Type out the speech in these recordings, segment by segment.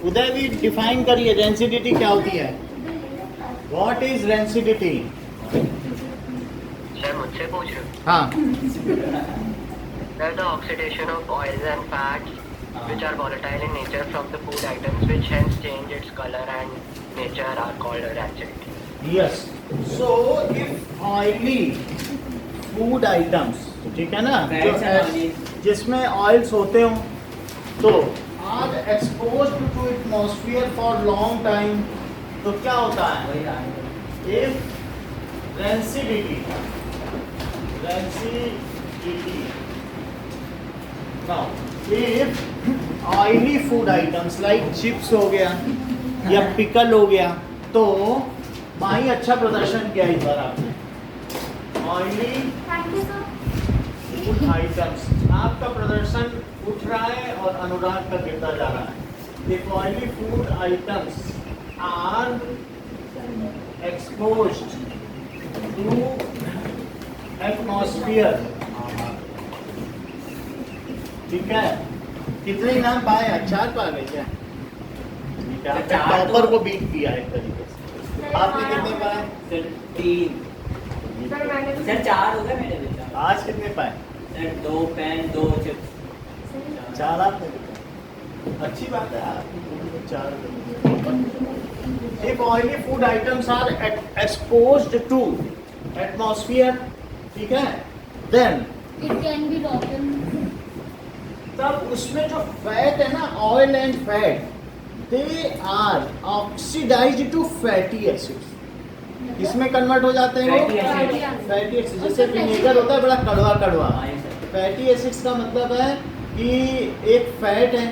उदय भी डिफाइन करिए रेंसिडिटी क्या होती है। What is rancidity? सर मुझसे पूछ रहे हो? हाँ Sir, the oxidation of oils and fats which are volatile in nature from the food items which hence change its color and nature are called rancidity. Yes so if oily food items, ठीक है ना, जिसमें oils होते हो तो are exposed to atmosphere for long time, तो क्या होता है? If rancidity now if oily food items like chips हो गया या पिकल हो गया, तो माही अच्छा प्रदर्शन किया इस बार आपने। ऑयली फूड आइटम्स, आपका प्रदर्शन उठ रहा है और अनुराग का गिरता जा रहा है। if oily food items are exposed to atmosphere, ठीक है, कितने इनाम पाए? 4 पा गए क्या? टॉपर को बीट किया एक तरीके से। आपने कितने पाए? सर 3। सर 4 हो गए मेरे बेटा। आज कितने पाए? Sir 2 pen 2 chips. 4 आपने लिखा। अच्छी बात है, आप 4। If oily food items are exposed to atmosphere, ठीक है, then It can be rotten. तब उसमें जो फैट है ना, oil and fat, they are oxidised to fatty acids. इसमें कन्वर्ट हो जाते हैं वो फैटी एसिड। जैसे विनेगर होता है बड़ा कड़वा कड़वा, फैटी एसिड्स का मतलब है कि एक फैट है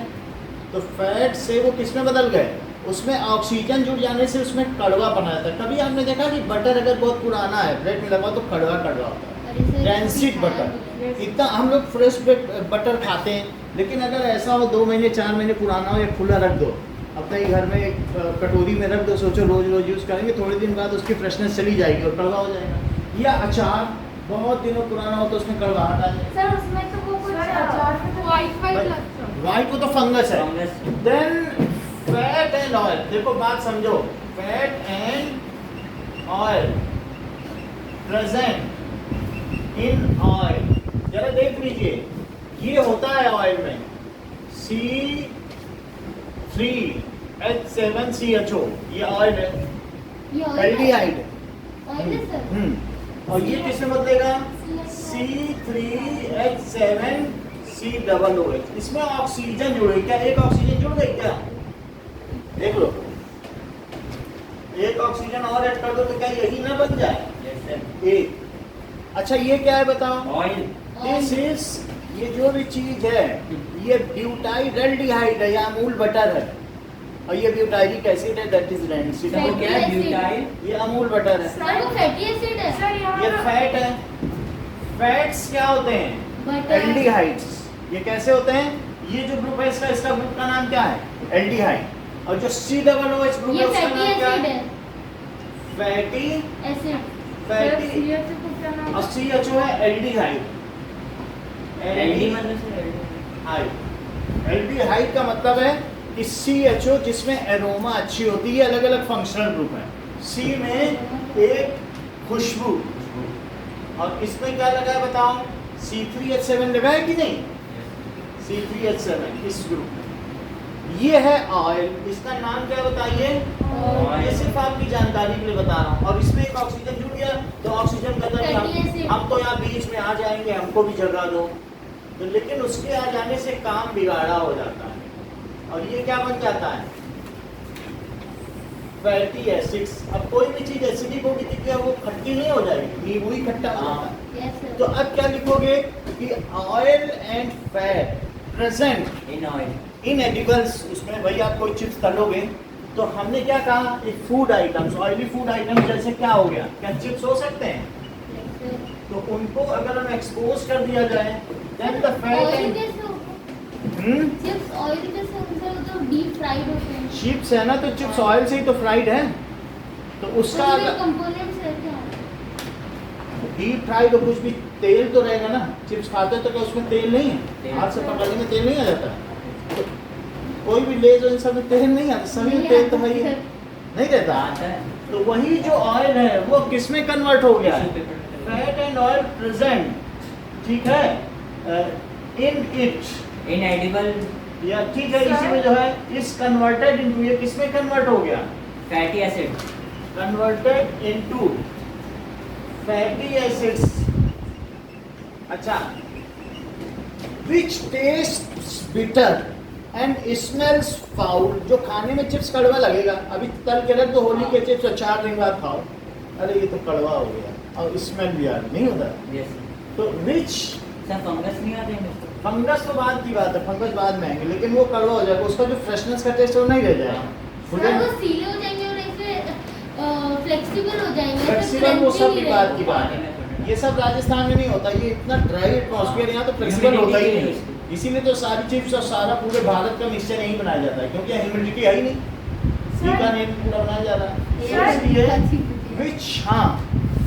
तो फैट से वो किस में बदल गए, उसमें ऑक्सीजन जुड़ जाने से उसमें कड़वा बना जाता है। कभी आपने देखा कि बटर अगर बहुत पुराना है ब्रेड में लगा तो कड़वा कड़वा होता है, रैंसिड बटर। इतना हम लोग फ्रेश बटर खाते हैं, लेकिन अगर ऐसा हो 2 महीने 4 महीने पुराना हो या खुला रख दो अपने ही घर में, एक कटोरी में रख दो, सोचो रोज रोज यूज़ करेंगे, थोड़े दिन बाद उसकी फ्रेशनेस चली जाएगी और कड़वा हो जाएगा। या अचार बहुत दिनों पुराना हो तो उसमें कड़वाहट आ जाएगी। सर उसमें तो वो कुछ अचार में तो वाइट वो तो फंगस है। देन फैट एंड ऑयल, देखो बात समझो, fat and oil present in oil, जरा देख लीजिए, ये होता है ऑयल में C3H7CHO, ये ऑयल है, एल्डिहाइड है। ऑयल है सर। और ये किसमें बदलेगा? C3H7COOH। इसमें ऑक्सीजन जुड़े, क्या एक ऑक्सीजन जुड़ गई क्या? देख लो, एक ऑक्सीजन और ऐड कर दो तो क्या यही ना बन जाए? एक। अच्छा ये क्या है बताओ? ऑयल। दिस इज, ये जो भी चीज है ये ब्यूटाइल्डिहाइड है या अमूल बटर है, और ये ब्यूटाइलिक एसिड है, दैट इज रैंसिड। वो क्या है? ब्यूटाइल। ये अमूल बटर है, सर वो फैटी एसिड है सर। ये फैट है। फैट्स क्या होते हैं? एल्डिहाइड्स। ये कैसे होते हैं? ये जो ग्रुप है इसका ग्रुप का नाम क्या है? एल्डिहाइड। और जो COOH ग्रुप है उसका नाम क्या है? Fatty acid. फैटी। और CHO है एल्डिहाइड। एल्डिहाइड का मतलब है कि CHO जिसमें एरोमा अच्छी होती है, अलग अलग फंक्शनल ग्रुप है। C में एक खुशबू, और इसमें क्या लगा है बताओ? C3H7 लगा है कि नहीं? C3H7 इस ग्रुप में। ये है ऑयल, इसका नाम क्या बताइए? ये सिर्फ आपकी जानकारी के लिए बता रहा हूँ। और इसमें एक ऑक्सीजन जुड़ गया तो ऑक्सीजन खत्म, हम तो यहाँ बीच में आ जाएंगे, हमको भी जगा दो तो, लेकिन उसके आ जाने से काम बिगाड़ा हो जाता है और ये क्या बन जाता है? Fatty acids. अब कोई भी चीज एसिडिक होगी तो क्या वो खट्टी नहीं हो जाएगी? नींबू ही खट्टा हो जाता है। तो अब क्या लिखोगे कि oil and fat present in oil in edibles. उसमें भाई आप कोई चिप्स तलोगे तो हमने क्या कहा? एक food items, oily food items जैसे क्या हो गया? क्या चिप्स हो सकते हैं? तो उनको अगर हम एक्सपोज कर दिया जाए then the fat chips oil कैसे होते हैं? तो डीप फ्राइड होते हैं। चिप्स है ना, तो चिप्स ऑयल से ही तो फ्राइड है, तो उसका कंपोनेंट्स रहते हैं। डीप फ्राइड कुछ भी तेल तो रहेगा ना। चिप्स खाते हैं तो क्या उसमें तेल नहीं है? हाथ से पकड़ने में तेल नहीं आ जाता? तो कोई भी लेज और इन सब में तेल नहीं आता, सभी में तेल तो है ही नहीं रहता। आता है। तो वही जो ऑयल है वो किस में कन्वर्ट हो गया है? फैट एंड ऑयल प्रेजेंट, ठीक है, इन इट, इनएडिबल या ठीक है, इसी में जो है इस कन्वर्टेड इनटू, ये किस में कन्वर्ट हो गया? Fatty acid. Converted into fatty acids. अच्छा, which taste bitter and smells foul, जो खाने में चिप्स कड़वा लगेगा, अभी तल के रख दो होली के चिप्स और 4 दिन बाद खाओ, अरे ये तो कड़वा हो गया और स्मेल भी आ रही, नहीं होता। यस तो विच, सर फंगस नहीं आते हैं इसको? फंगस तो बाद की बात है, फंगस बाद में आएंगे, लेकिन वो कड़वा हो जाएगा, उसका जो फ्रेशनेस का टेस्ट है वो नहीं रह जाएगा। सर वो सीले हो जाएंगे और ऐसे फ्लेक्सिबल हो जाएंगे, फ्लेक्सिबल वो सब की बात की बात है, ये सब राजस्थान में नहीं होता, ये इतना ड्राई एटमॉस्फेयर, यहाँ तो फ्लेक्सिबल होता ही नहीं, इसीलिए तो सारी चिप्स और सारा पूरे भारत का मिक्सचर यहीं बनाया जाता है, क्योंकि ह्यूमिडिटी है ही नहीं, बीकानेर पूरा बनाया जा रहा है, इसलिए विच, हाँ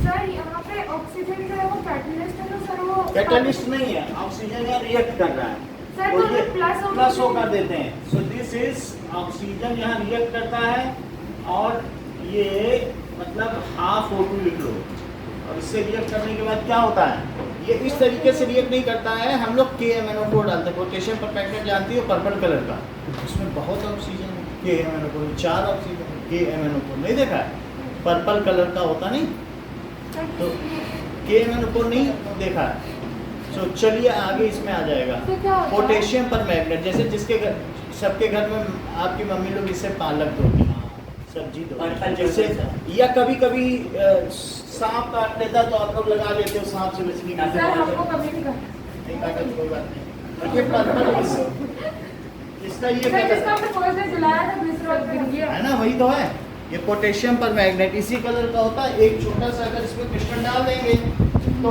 सर यहाँ पे ऑक्सीजन जो है वो कैटलिस्ट है, तो सर वो कैटलिस्ट नहीं है, ऑक्सीजन यहाँ रिएक्ट कर रहा है, सर तो तो ये प्लस प्लस होकर देते हैं, सो दिस इज ऑक्सीजन यहाँ रिएक्ट करता है, और ये मतलब हाफ O2 लिख लो, और इससे रिएक्ट करने के बाद क्या होता है, ये इस तरीके से रिएक्ट नहीं करता है, हम लोग KMnO4 डालते हैं, पोटेशियम परमैंगनेट जानती हो, पर्पल कलर का, उसमें बहुत ऑक्सीजन है, KMnO4 4 ऑक्सीजन, KMnO4 नहीं देखा है, पर्पल कलर का होता नहीं, तो KMnO4 नहीं देखा है। सो चलिए आगे इसमें आ जाएगा तो क्या होता है? पोटेशियम परमैंगनेट, जैसे जिसके घर, सबके घर में आपकी मम्मी लोग इससे पालक धोती, सब्जी धोती, जैसे, या कभी कभी सांप काट लेता तो आप लोग लगा लेते हो सांप से बचने के सर हमको लिए, कभी नहीं करना। नहीं काटा तो कोई बात नहीं, और ये पर्पल इसका ये सर क्या जिसका हमने फर्स्ट डे जलाया था दूसरा गिर गया। है ना, वही तो है, ये पोटेशियम परमैंगनेट इसी कलर का होता है, एक छोटा सा अगर इसमें क्रिस्टल डाल देंगे तो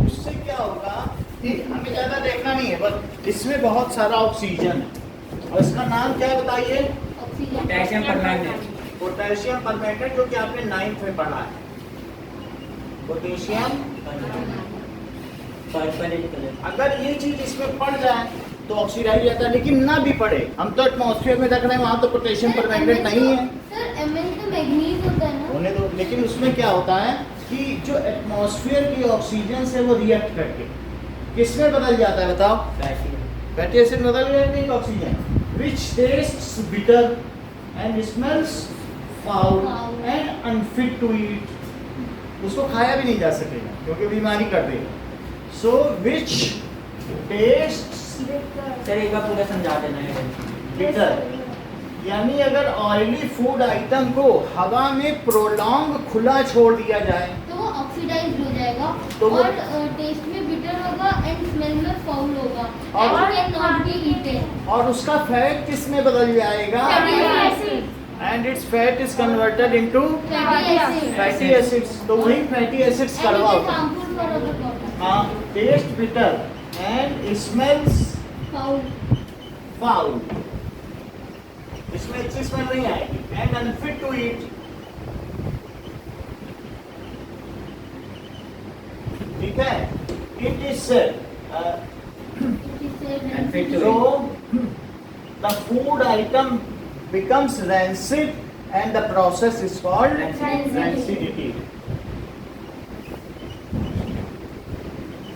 उससे क्या होगा कि हमें ज़्यादा देखना नहीं है, बस इसमें बहुत सारा ऑक्सीजन है, और इसका नाम क्या है बताइए? Potassium permanganate. पोटेशियम परमैंगनेट, जो कि आपने 9th में पढ़ा है, पोटेशियम। Purple colour. अगर ये चीज इसमें पड़ जाए तो ऑक्सीडाइज रहता है, लेकिन ना भी पड़े, हम तो एटमॉस्फेयर में देख रहे हैं, वहाँ तो पोटेशियम परमैंगनेट नहीं है, सर Mn तो मैग्नीज होता है ना, होने दो, लेकिन उसमें क्या होता है कि जो एटमॉस्फेयर की ऑक्सीजन से वो रिएक्ट करके किसमें बदल जाता है बताओ? फैटी एसिड में बदल जाती है oxygen, which tastes bitter and smells foul and unfit to eat, उसको खाया भी नहीं जा सकेगा क्योंकि बीमारी कर देगा। सो विच टेस्ट्स सर एक बार पूरा समझा देना है। बिटर, यानी अगर ऑयली फूड आइटम को हवा में प्रोलॉन्ग खुला छोड़ दिया जाए तो वो ऑक्सीडाइज हो जाएगा, तो वो- और टेस्ट में बिटर होगा एंड स्मेल में फाउल होगा, और- and can not be eaten. और उसका फैट किस में बदल जाएगा? And it's fat is converted into fatty acids, तो वही फैटी एसिड्स कड़वा होता है। हाँ, test bitter and smells foul, इसमें अच्छी स्मेल नहीं आएगी, एंड अनफिट टू ईट, ठीक है, it is said Unfit to so the food item becomes rancid and the process is called rancidity.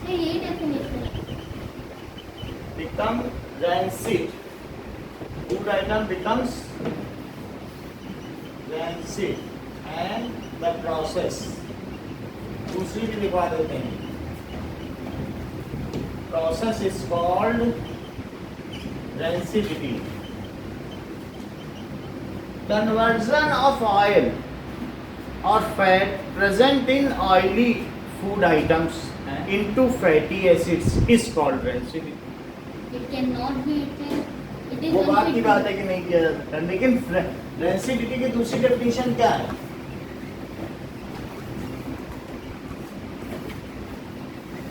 यही definition Become rancid. Food item becomes rancid and the process. दूसरी भी लिखवा देते हैं. Process is called rancidity. Conversion of oil or fat present in oily food items into fatty acids is called rancidity. It can not be eaten, it is वो बात की बात है कि नहीं किया जा सकता, लेकिन रेंसिडिटी की दूसरी डेफिनेशन क्या है?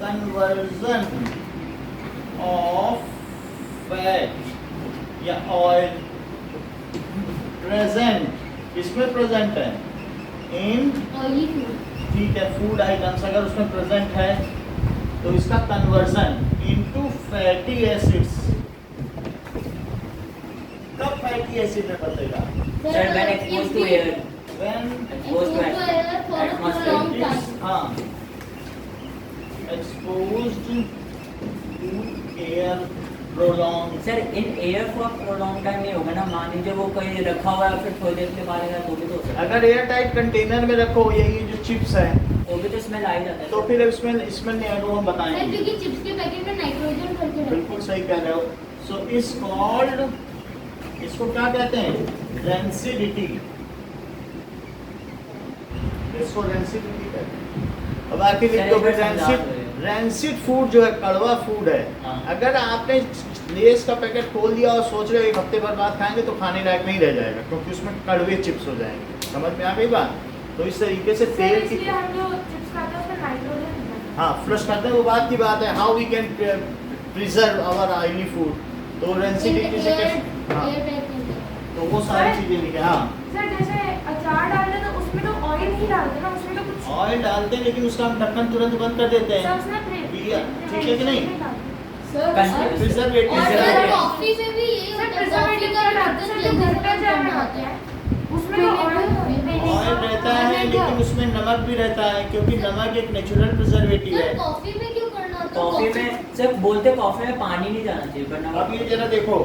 कन्वर्जन ऑफ फैट या ऑयल प्रेजेंट, इसमें प्रेजेंट है इन, ऑयली फूड, ठीक है, फूड आइटम्स अगर उसमें प्रेजेंट है तो इसका कन्वर्जन इनटू फैटी एसिड्स कब फैटी एसिड में बदलेगा? Sir, when exposed to air. When Exposed to air for a atmosphere. long time. हाँ, exposed to air prolonged. Sir in air for prolong time नहीं होगा ना, मान लीजिए वो कहीं रखा हुआ है फिर थोड़ी देर के बाद तो भी तो हो सकता है। अगर एयर टाइट कंटेनर में रखो, यही जो चिप्स है, तो भी तो स्मेल आ ही जाता है। तो फिर इसमें नहीं आएगा, हम सर बताएंगे। क्योंकि चिप्स के पैकेट में नाइट्रोजन भर के बिल्कुल सही कह रहे हो। सो इस कॉल्ड, इसको क्या कहते हैं? रेंसिडिटी। इसको रेंसिडिटी कहते हैं। अब आके लिख दो कि रेंसिड फूड जो है, कड़वा फूड है। हाँ। अगर आपने लेस का पैकेट खोल दिया और सोच रहे हो एक हफ्ते भर बाद खाएंगे, तो खाने लायक नहीं रह जाएगा, क्योंकि उसमें कड़वे चिप्स हो जाएंगे। समझ में आ गई बात? तो इस तरीके से सर तेल की, इसलिए हम जो चिप्स खाते हैं उसमें नाइट्रोजन होता है। हाँ, फ्लश करते हैं, वो बात की बात है। How we can preserve our oily food, तो रेंसिडिटी से कैसे, हाँ, तो वो सारी चीजें लिखे। हाँ, सर जैसे अचार डालते हैं तो उसमें तो ऑयल ही डालते हैं ना, उसमें तो कुछ ऑयल डालते हैं, लेकिन उसका हम ढक्कन तुरंत बंद कर देते सर हैं। उसमें ठीक है कि नहीं? सर प्रिजर्वेटिव और Preservative. सर कॉफी में भी यही सर होता है, प्रिजर्वेटिव कॉफी का का डालते हैं, जो घर पे जैम बनाते हैं उसमें तो ऑयल रहता है, लेकिन उसमें नमक भी रहता है, क्योंकि नमक एक नेचुरल प्रिजर्वेटिव सर है। कॉफी में क्यों करना होता है? कॉफी में सर बोलते कॉफी में पानी नहीं जाना चाहिए, वरना अब ये जरा देखो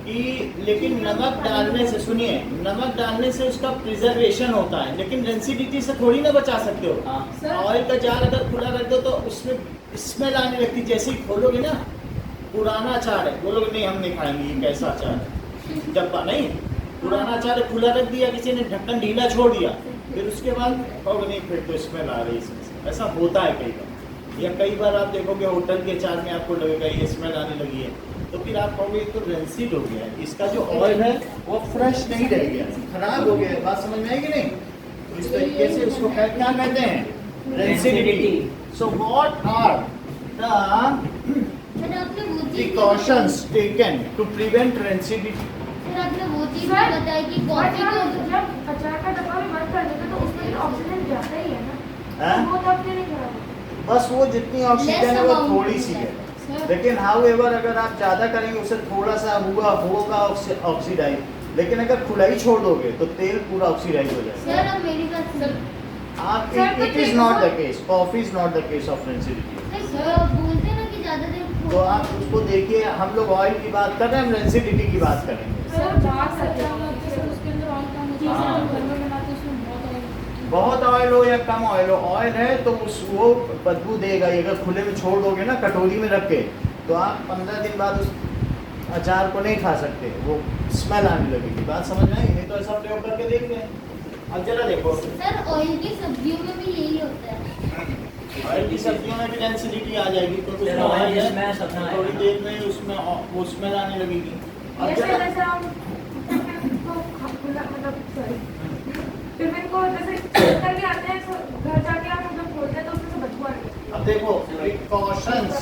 कि, लेकिन नमक डालने से, सुनिए, नमक डालने से उसका प्रिजर्वेशन होता है, लेकिन रेंसिडिटी से थोड़ी ना बचा सकते हो। हाँ। ऑयल का जार अगर खुला रख दो तो उसमें स्मेल आने लगती, जैसे ही खोलोगे ना, पुराना अचार है, बोलोगे नहीं हम नहीं खाएंगे, ये कैसा अचार है, डब्बा नहीं, पुराना अचार है, खुला रख दिया, किसी ने ढक्कन ढीला छोड़ दिया, फिर उसके बाद कहोगे नहीं, फिर तो स्मेल आ रही है इसमें से। ऐसा होता है कई बार, या कई बार आप देखोगे होटल के अचार में आपको लगेगा ये स्मेल आने लगी है, तो फिर आप कहोगे ये तो रेंसिड हो गया है, इसका जो ऑयल है वो फ्रेश नहीं रह गया, खराब हो गया है। बात समझ में आएगी नहीं? तो इस तरीके से इसको क्या कहते हैं? Rancidity. So what are the sir आपने वो चीज precautions taken to prevent rancidity? Sir आपने वो चीज सर, भी बताई कि और कॉफी को जब अचार का डब्बा भी बंद कर देते हैं तो उसमें ऑक्सीजन जाता ही है ना, हैं? तो वो तब भी नहीं खराब होता। बस वो जितनी ऑक्सीजन है वो amount थोड़ी में सी है, सर लेकिन हाउएवर अगर आप ज़्यादा करेंगे उससे थोड़ा सा होगा ऑक्सीडाइज, लेकिन अगर खुला ही छोड़ दोगे तो तेल पूरा ऑक्सीडाइज हो जाएगा। सर अब मेरी बात सुन आप sir, it is not the case, coffee is not the case of rancidity. Sir बोलते हैं ना कि ज्यादा देर तो आप उसको देखिए, हम लोग ऑयल की बात कर रहे हैं, हम रेंसिडिटी की बात करेंगे। सर बात करते हैं उसके अंदर ऑयल कम होता है, हाँ। घर में बनाते हैं उसमें बहुत ऑयल। बहुत ऑयल हो या कम ऑयल हो, ऑयल है तो वो बदबू देगा ही। अगर खुले में छोड़ दोगे ना कटोरी में रख के, तो आप 15 दिन बाद उस अचार को नहीं खा सकते, वो स्मेल आने लगेगी। बात समझ में आई? नहीं तो ऐसा प्रयोग करके देख लें। अब जरा देखो, सर ऑयल की सब्जियों में भी यही होता है। ऑयल की सब्जियों में भी डेंसिटी आ जाएगी, क्योंकि सर, उसमें ऑयल ऑयल है, जिसमें सपना आएगा। थोड़ी देर में उसमें वो स्मेल आने लगेगी। अब जैसे जरा जैसे हम मतलब सॉरी टिफिन को जैसे करके आते हैं तो घर जाके हम जब खोलते हैं तो उसमें से बदबू आने लगती है। अब देखो, precautions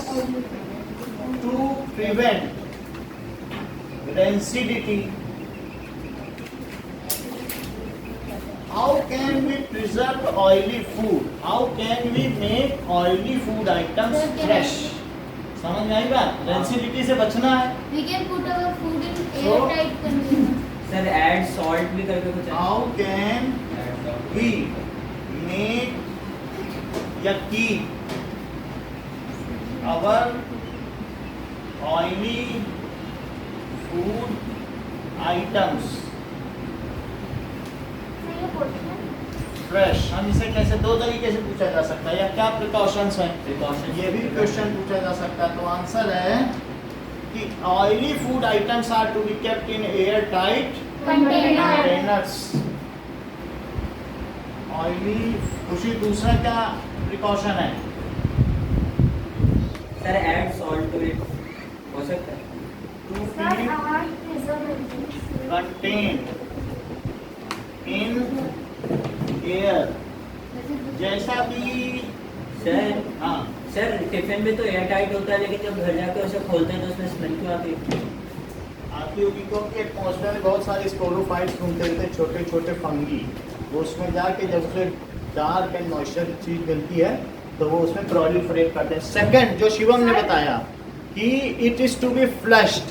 to prevent rancidity. How can we preserve oily food? How can we make oily food items fresh? समझ में आई बात? रेंसिडिटी से बचना है। We can put our food in So- airtight container. Sir add salt भी करके कुछ How can we make या keep our oily food items fresh? हम इसे कैसे, दो तरीके से पूछा जा सकता है, या क्या प्रिकॉशंस हैं? Precautions. ये भी क्वेश्चन पूछा जा सकता है। तो आंसर है कि oily food items are to be kept in air tight containers. Oily, Khushi दूसरा क्या प्रिकॉशन है? Sir add salt to it हो सकता है। टू सर बी हमारे प्रिजर्वेटिव कंटेन्ड इन एयर, जैसा कि सर हाँ, सर टिफिन में तो एयर टाइट होता है, लेकिन जब घर जाके उसे खोलते हैं तो उसमें स्मेल क्यों आती है? आती होगी क्योंकि एटमॉस्फेयर में बहुत सारे स्पोरोफाइट्स घूमते रहते हैं, छोटे छोटे फंगी, वो उसमें जाके जब उसे डार्क एंड मॉइस्चर चीज मिलती है तो वो उसमें प्रोलिफरेट करते हैं। सेकंड जो शिवम ने बताया कि it is to be flushed,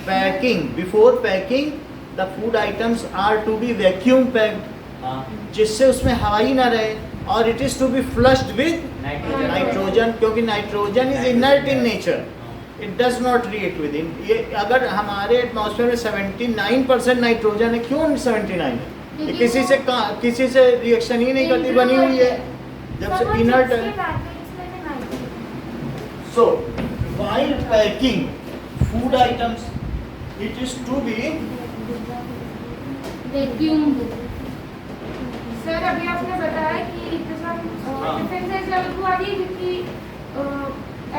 packing, before packing the food items are to be vacuum packed, हाँ जिससे उसमें हवा ही ना रहे, और it is to be flushed with nitrogen nitrogen, क्योंकि nitrogen is inert in nature, it does not react with in. ये अगर हमारे एटमॉस्फेयर में 79% नाइट्रोजन है, क्यों 79 है? ये किसी से रिएक्शन ही नहीं करती, बनी हुई है जब से इनर्ट है। So, while packing food items, it is to be vacuum. Sir अभी आपने बताया कि डिफरेंस लेवल को आ रही है क्योंकि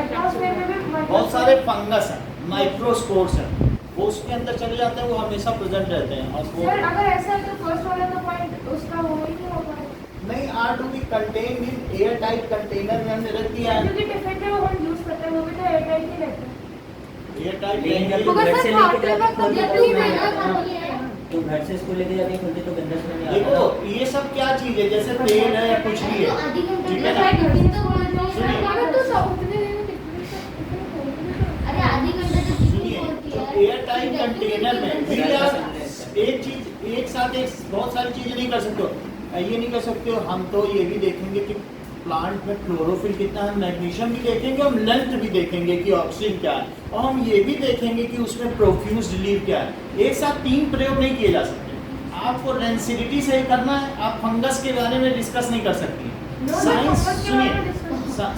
एटमॉस्फेयर में भी बहुत सारे फंगस हैं, माइक्रोस्पोर्स हैं, वो उसके अंदर चले जाते हैं, वो हमेशा प्रेजेंट रहते हैं। और वो सर अगर ऐसा है तो फर्स्ट वाला तो पॉइंट उसका हो ही नहीं होगा नहीं, are to be contain in air tight container में हमने रख दिया है। क्योंकि डिफरेंट है वो हम यूज करते हैं वो भी तो एयर टाइट ही रहता है। एयर टाइट लेकिन जब तो तुम घर सर से लेके खाते जाते वक्त खोलते जब तो भी उसमें मैंने आता खाती है। है तुम घर से स्कूल लेके जाते खोलते तो गंदा स्मेल नहीं आता देखो ये सब क्या चीज है, जैसे तेल है, कुछ भी तो है, आधी घंटे ठीक में है ना? शायद टिफिन तो बोल रहे सुनिए। हैं। अगर तो सब उतने दिन में कितने अरे आधी घंटे तो टिफिन सुनिए, बोलती तो है। एयर टाइट कंटेनर में भी आप एक चीज एक साथ एक बहुत सारी चीजें नहीं कर सकते हो। ये नहीं कर सकते हो, हम तो ये भी देखेंगे कि प्लांट में क्लोरोफिल कितना है, मैग्नीशियम भी देखेंगे, हम लेंथ भी देखेंगे कि ऑक्सीजन क्या है, और हम ये भी देखेंगे कि उसमें प्रोफ्यूज रिलीव क्या है। एक साथ 3 प्रयोग नहीं किए जा सकते। आपको डेंसिटी से ही करना है, आप फंगस के बारे में डिस्कस नहीं कर सकती। साइंस सुनिए,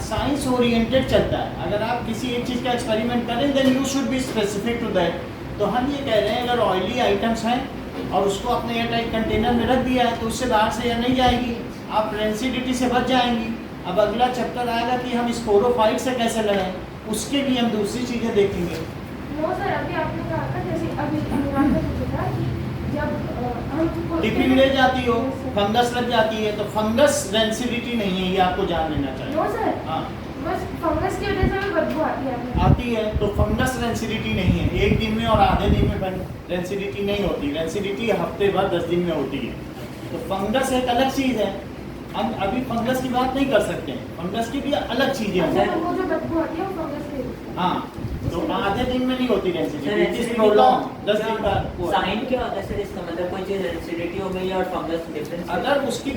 साइंस ओरिएंटेड चलता है। अगर आप किसी एक चीज़ का एक्सपेरिमेंट करें then you should be specific to that. तो हम ये कह रहे हैं अगर ऑयली आइटम्स हैं और उसको अपने एयर टाइट कंटेनर में रख दिया है तो उससे बाहर से एयर नहीं जाएगी, आप रेंसिडिटी से बच जाएंगी। अब अगला चैप्टर आएगा कि हम स्पोरोफाइट से कैसे लड़ें, उसके लिए हम दूसरी चीज़ें देखेंगे। नो सर अभी आपने कहा था जैसे अभी अनुराग ने पूछा था कि जब हम टिफिन ले जाती हो, फंगस लग जाती है, तो फंगस रेंसिडिटी नहीं है, ये आपको जान लेना चाहिए। नो सर हाँ बस फंगस की वजह से हमें बदबू आती है आती है, तो फंगस रेंसिडिटी नहीं है। एक दिन में और आधे दिन में रेंसिडिटी नहीं होती, रेंसिडिटी हफ्ते भर 10 दिन में होती है। तो फंगस एक अलग चीज़ है, हम अभी फंगस की बात नहीं कर सकते हैं, फंगस की भी अलग चीज़ें अच्छा, हैं। तो वो जो बदबू आती है वो फंगस की वजह से। हाँ, तो आधे दिन में नहीं होती rancidity, it is rancidity prolong 10 दिन का। साइन क्या होता है सर इसका? मतलब कोई चीज रेंसिडिटी हो गई और फंगस डिफरेंस अगर उसके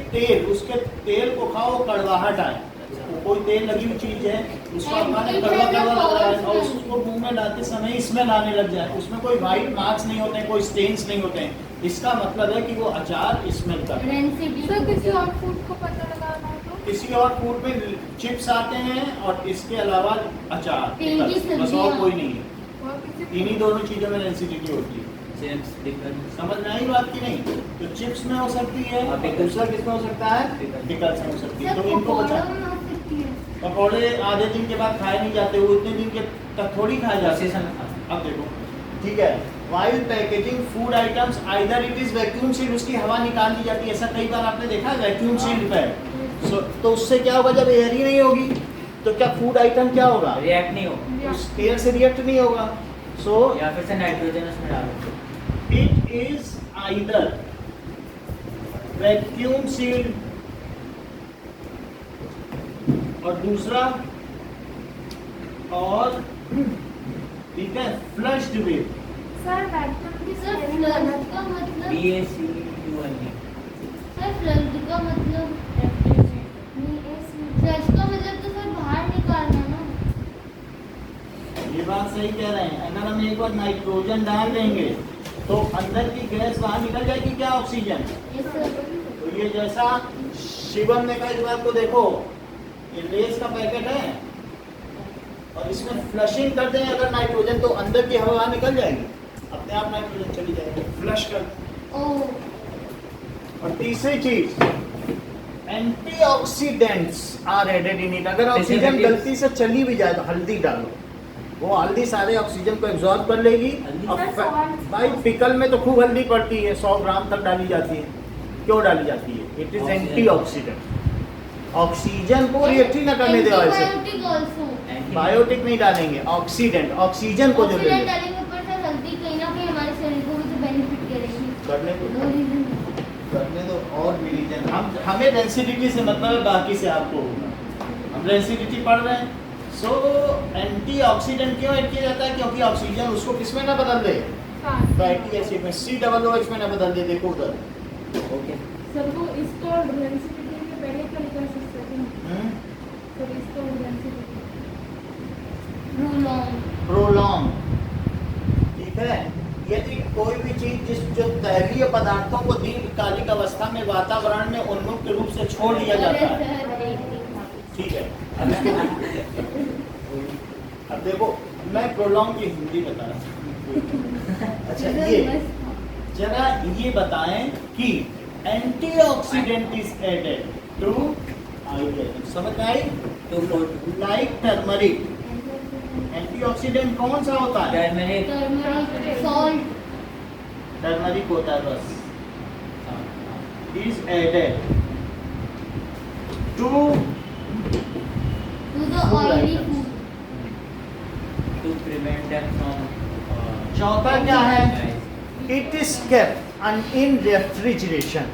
तेल को खाओ कड़वाहट आए, तो कोई तेल लगी हुई चीज है उसको खाने कड़वा कड़वा लग रहा है और उसको मुंह में डालते समय स्मेल आने लग जाए, उसमें कोई वाइट मार्क्स नहीं होते हैं, कोई स्टेन्स नहीं होते हैं, इसका मतलब है कि वो अचार स्मेल कर रहा है। सर किसी और फूड को पता लगाना है तो किसी और फूड में चिप्स आते हैं और इसके अलावा अचार, तेल की बस और सब्जियां। कोई नहीं है। और किसी इन्हीं दोनों चीजों में रेंसिडिटी होती है। चिप्स डिफरेंस समझ में आई बात की नहीं? तो चिप्स में हो सकती है हाँ, और pickles। दूसरा किसमें हो सकता है? Pickles। पिकल्स में हो सकती है। सर तो इनको बचा, पकौड़ों में हो सकती है। पकौड़े आधे दिन के बाद खाए नहीं जाते, वो इतने दिन के तक थोड़ी खाए जाते उसी हैं। समय अब देखो, ठीक है, while packaging food items either it is vacuum sealed, उसकी हवा निकाल दी जाती है, ऐसा कई बार आपने देखा है वैक्यूम सील्ड पे। तो उससे क्या होगा, जब एयर ही नहीं होगी तो क्या फूड आइटम क्या होगा, रिएक्ट नहीं हो उस एयर से रिएक्ट नहीं होगा। सो या फिर से नाइट्रोजन उसमें डालो। It is either vacuum sealed और दूसरा और ठीक है फ्लश्ड विद। सर वैक्यूम की सर स्मेल फ्लड का मतलब BACULE सर फ्लड का मतलब फ्लश का मतलब तो सर बाहर निकालना ना। ये बात सही कह रहे हैं, अगर हम एक बार नाइट्रोजन डाल देंगे तो अंदर की गैस बाहर निकल जाएगी, क्या ऑक्सीजन। ये सर तो ये जैसा शिवम ने कहा, इस बात को देखो, ये लेस का पैकेट है और इसमें फ्लशिंग कर दें अगर नाइट्रोजन तो अंदर की हवा बाहर निकल जाएगी, अपने आप नाइट्रोजन चली जाएगी, फ्लश कर। ओ और तीसरी चीज antioxidants are added in it. अगर ऑक्सीजन गलती से चली भी जाए तो हल्दी डालो, वो हल्दी सारे ऑक्सीजन को एब्जॉर्ब कर लेगी। और भाई पिकल में तो खूब हल्दी पड़ती है, 100 ग्राम तक डाली जाती है। क्यों डाली जाती है? इट इज एंटीऑक्सीडेंट, ऑक्सीजन को रिएक्ट ही ना करने दे। वैसे एंटीबायोटिक आल्सो। बायोटिक नहीं डालेंगे, ऑक्सीडेंट, ऑक्सीजन को जो ले ऑक्सीडेंट ले डालेंगे पर सर हल्दी कहीं ना कहीं हमारे शरीर को भी तो बेनिफिट करेगी। करने को दो रीजन। करने दो और भी रीजन। हमें डेंसिटी से मतलब है, बाकी से आपको होगा। हम डेंसिटी पढ़ रहे हैं। सो एंटीऑक्सीडेंट क्यों ऐड किया जाता है? क्योंकि ऑक्सीजन उसको किसमें ना बदल दे, हाँ फैटी एसिड में COOH मैंने बदल दिया, देखो उधर। ओके सर वो इसको डेंसिटी के पहले क्या लिखा है सर? सर इसको डेंसिटी प्रोलॉन्ग, ठीक है। यदि कोई भी चीज जो तैलीय पदार्थों को दीर्घकालिक अवस्था में वातावरण में उन्मुक्त रूप से छोड़ दिया जाता है, ठीक है। अब देखो मैं प्रोलॉन्ग की हिंदी बता रहा हूँ। अच्छा ये जरा ये बताएं कि antioxidant is added to idea, समझ में आई? तो लाइक टर्मरिक, एंटीऑक्सीडेंट कौन सा होता है? टर्मरिक सॉल्ट टर्मरिक होता है बस। Is added to to the oily food. To prevent them from चौथा क्या है? It is kept in refrigeration.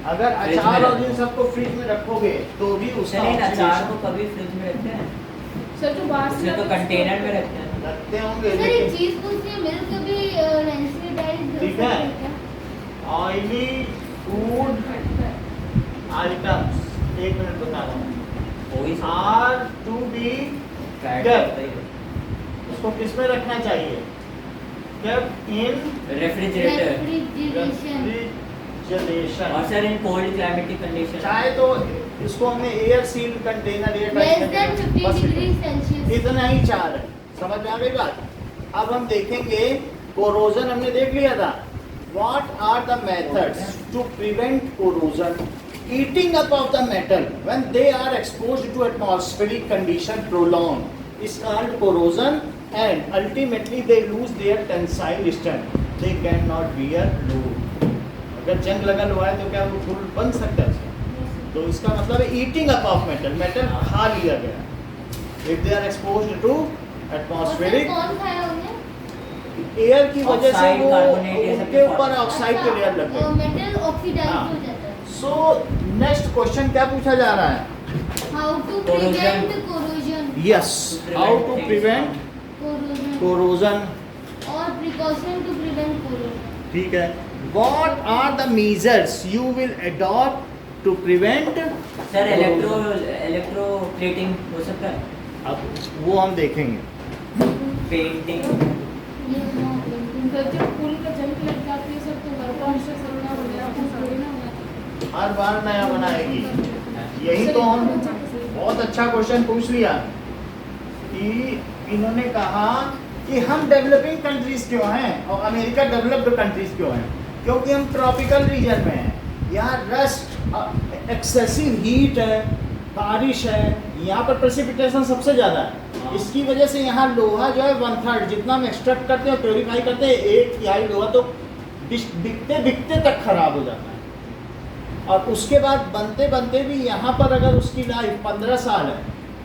अगर फ्रिज में अचार और रखो। इन सबको फ्रिज में रखोगे तो भी उसका चलिए ना, अचार oxidation को कभी फ्रिज में रखते हैं, सर जो बाहर से उसमें तो कंटेनर में रखते हैं। रखते होंगे, सर एक लेकिन चीज पूछनी है, मिल्क भी रेंसिडाइज्ड ठीक है। ऑयली फूड आइटम्स, एक मिनट बता रहा हूँ, वही are to be fat kept, उसको किस में रखना चाहिए? Kept in refrigerator. रेफ्रिजरेशन। और sir in cold climatic condition चाहे तो इसको हमने air seal container, air less tight then container, 50 degree Celsius. इतना ही चार है। समझ में आ गई बात? अब हम देखेंगे कोरोजन, हमने देख लिया था। What are the methods to prevent corrosion? Eating up of the metal when they are exposed to atmospheric condition prolong is called corrosion and ultimately they lose their tensile strength, they can not bear load. अगर जंग लगल हुआ है तो क्या वो फूल बन सकता है उसका? तो इसका मतलब है eating up of metal, metal खा लिया गया। If they are exposed to atmospheric कौन खाया उन्हें? एयर की वजह से ऑक्साइड, वो कार्बोनेट ये सब उनके ऊपर ऑक्साइड के लेयर लग गए। मेटल ऑक्सीडाइज हाँ। हो जाता है। सो नेक्स्ट क्वेश्चन क्या पूछा जा रहा है? How to Corrosion. Prevent corrosion? Yes, how to prevent corrosion corrosion, और प्रिकॉशन टू प्रिवेंट कोरोजन। ठीक है। What are the measures you will adopt to prevent? Sir electroplating हो सकता है, अब वो हम देखेंगे। पेंटिंग। सर जब फूल का जंग लग जाती है सर तो वर्कॉन्शियस होना वगैरह कुछ थोड़ी ना होना। हर बार नया बनाएगी। यही तो हम बहुत अच्छा क्वेश्चन पूछ लिया कि इन्होंने कहा कि हम डेवलपिंग कंट्रीज क्यों हैं और अमेरिका डेवलप्ड कंट्रीज क्यों हैं? क्योंकि हम ट्रॉपिकल रीजन में हैं। यहाँ रस्ट, एक्सेसिव हीट है, बारिश है, यहाँ पर प्रेसिपिटेशन सबसे ज़्यादा है। इसकी वजह से यहाँ लोहा जो है 1/3 जितना हम एक्सट्रैक्ट करते हैं, प्योरीफाई करते हैं, 1/3 लोहा तो बिकते बिकते तक खराब हो जाता है। और उसके बाद बनते बनते भी यहाँ पर अगर उसकी लाइफ 15 साल है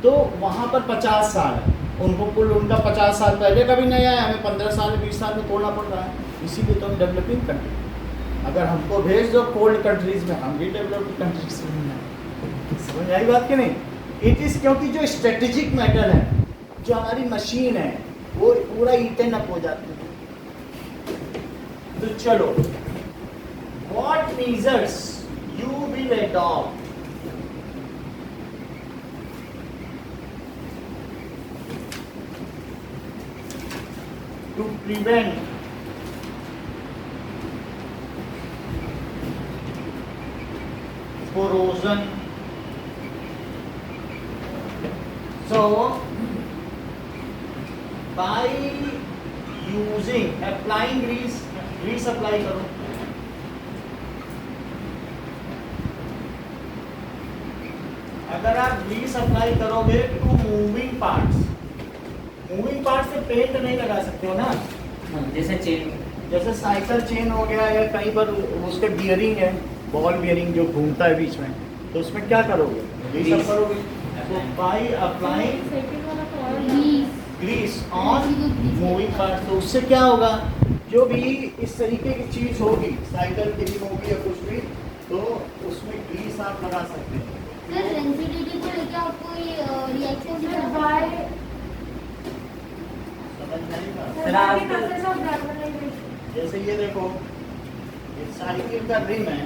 तो वहाँ पर 50 साल है। उनको कुल उनका 50 साल पहले का भी नहीं आया, हमें 15 साल 20 साल में तोड़ना पड़ रहा है। इसीलिए तो हम डेवलपिंग कंट्री, अगर हमको भेज दो कोल्ड कंट्रीज में, हम भी डेवलप्ड कंट्रीज में हैं। समझ आई बात कि नहीं? इट इज़ क्योंकि जो स्ट्रेटेजिक मेटल है, जो हमारी मशीन है, वो पूरा ईटन अप हो जाती है। तो चलो, what measures you will adopt to prevent corrosion? So by using applying grease apply करो। अगर आप ग्रीस अप्लाई करोगे टू मूविंग पार्ट्स पे पेंट नहीं लगा सकते हो ना। जैसे चेन, जैसे साइकिल चेन हो गया या कहीं पर उसके बियरिंग है, बॉल बियरिंग जो घूमता है बीच में, तो उसमें क्या करोगे? ग्रीस अप करोगे। तो बाय अप्लाइंग सेकंड वाला तो और ग्रीस ऑन मूविंग पार्ट्स, तो उससे क्या होगा? जो भी इस तरीके की चीज होगी, साइकिल की भी होगी या कुछ भी, तो उसमें ग्रीस आप लगा सकते हैं। सर सेंसिटिविटी को लेकर आप कोई रिएक्शन सर बाय समझ नहीं आ रहा? सर, आजकल- प्रोसेस ऑफ गैल्वेनाइजेशन जैसे ये देखो, ये साइकिल का रिम है,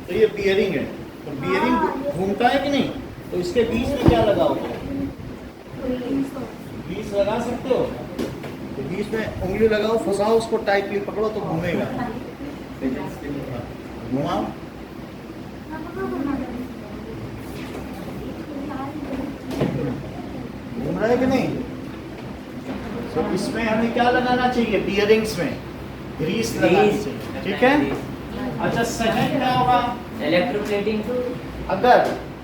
तो ये बियरिंग है, तो बियरिंग घूमता है कि नहीं, तो इसके बीच में क्या लगा होगा, बीच लगा सकते हो, तो बीच में उंगली लगाओ, फंसाओ उसको, टाइटली पकड़ो तो घूमेगा, घुमाओ, घूम रहा है कि नहीं। तो इसमें हमें क्या लगाना चाहिए, बियरिंग्स में ग्रीस लगानी चाहिए, ठीक है। अच्छा सेकंड क्या होगा, इलेक्ट्रोप्लेटिंग अगर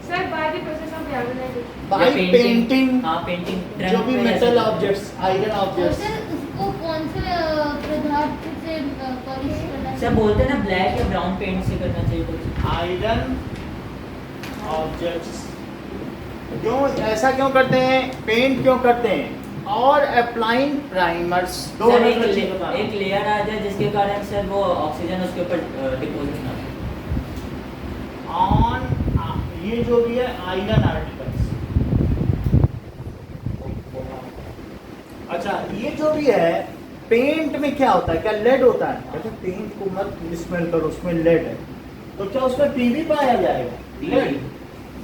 sir by the process of galvanisation, by painting हाँ पेंटिंग जो भी मेटल ऑब्जेक्ट्स, आयरन और ऑब्जेक्ट्स, सर उसको कौन से पदार्थ से पॉलिश करना सर बोलते हैं ना ब्लैक या ब्राउन पेंट से करना चाहिए कुछ। आयरन ऑब्जेक्ट्स क्यों ऐसा क्यों करते हैं, पेंट क्यों करते हैं, और अप्लाइंग प्राइमर्स, दो सर अलग चीज़ बता रहा हूं। एक लेयर आ जाए जिसके कारण सर वो ऑक्सीजन उसके ऊपर डिपॉजिट ना हो। ऑन ये जो भी है आयरन आर्टिकल्स, अच्छा ये जो भी है पेंट में क्या होता है, क्या लेड होता है, कहते हैं पेंट को मत स्मेल करो, उसमें लेड है, तो क्या उसमें पीवी पाया जाएगा, लेड।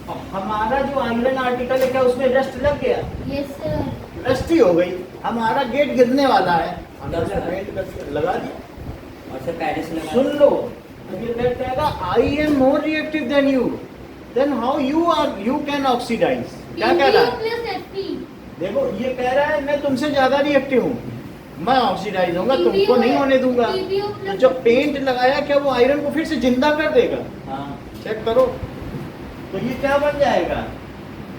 और हमारा जो आयरन आर्टिकल है क्या उसमें रस्ट लग गया, यस सर, रस्ट ही हो गई, हमारा गेट गिरने वाला है, हमने लगा। उसमें पेंट करके लगा दिया। और सर पेरिस लगा सुन लो, तो ये लेड कहेगा I am more reactive than you, then how you can oxidise, क्या कह रहा है, प्लस एफपी, देखो ये कह रहा है मैं तुमसे ज्यादा रिएक्टिव हूँ, मैं ऑक्सीडाइज होऊंगा, तुमको नहीं होने दूंगा। तो जब पेंट लगाया क्या वो आयरन को फिर से जिंदा कर देगा, हाँ चेक करो, तो ये क्या बन जाएगा,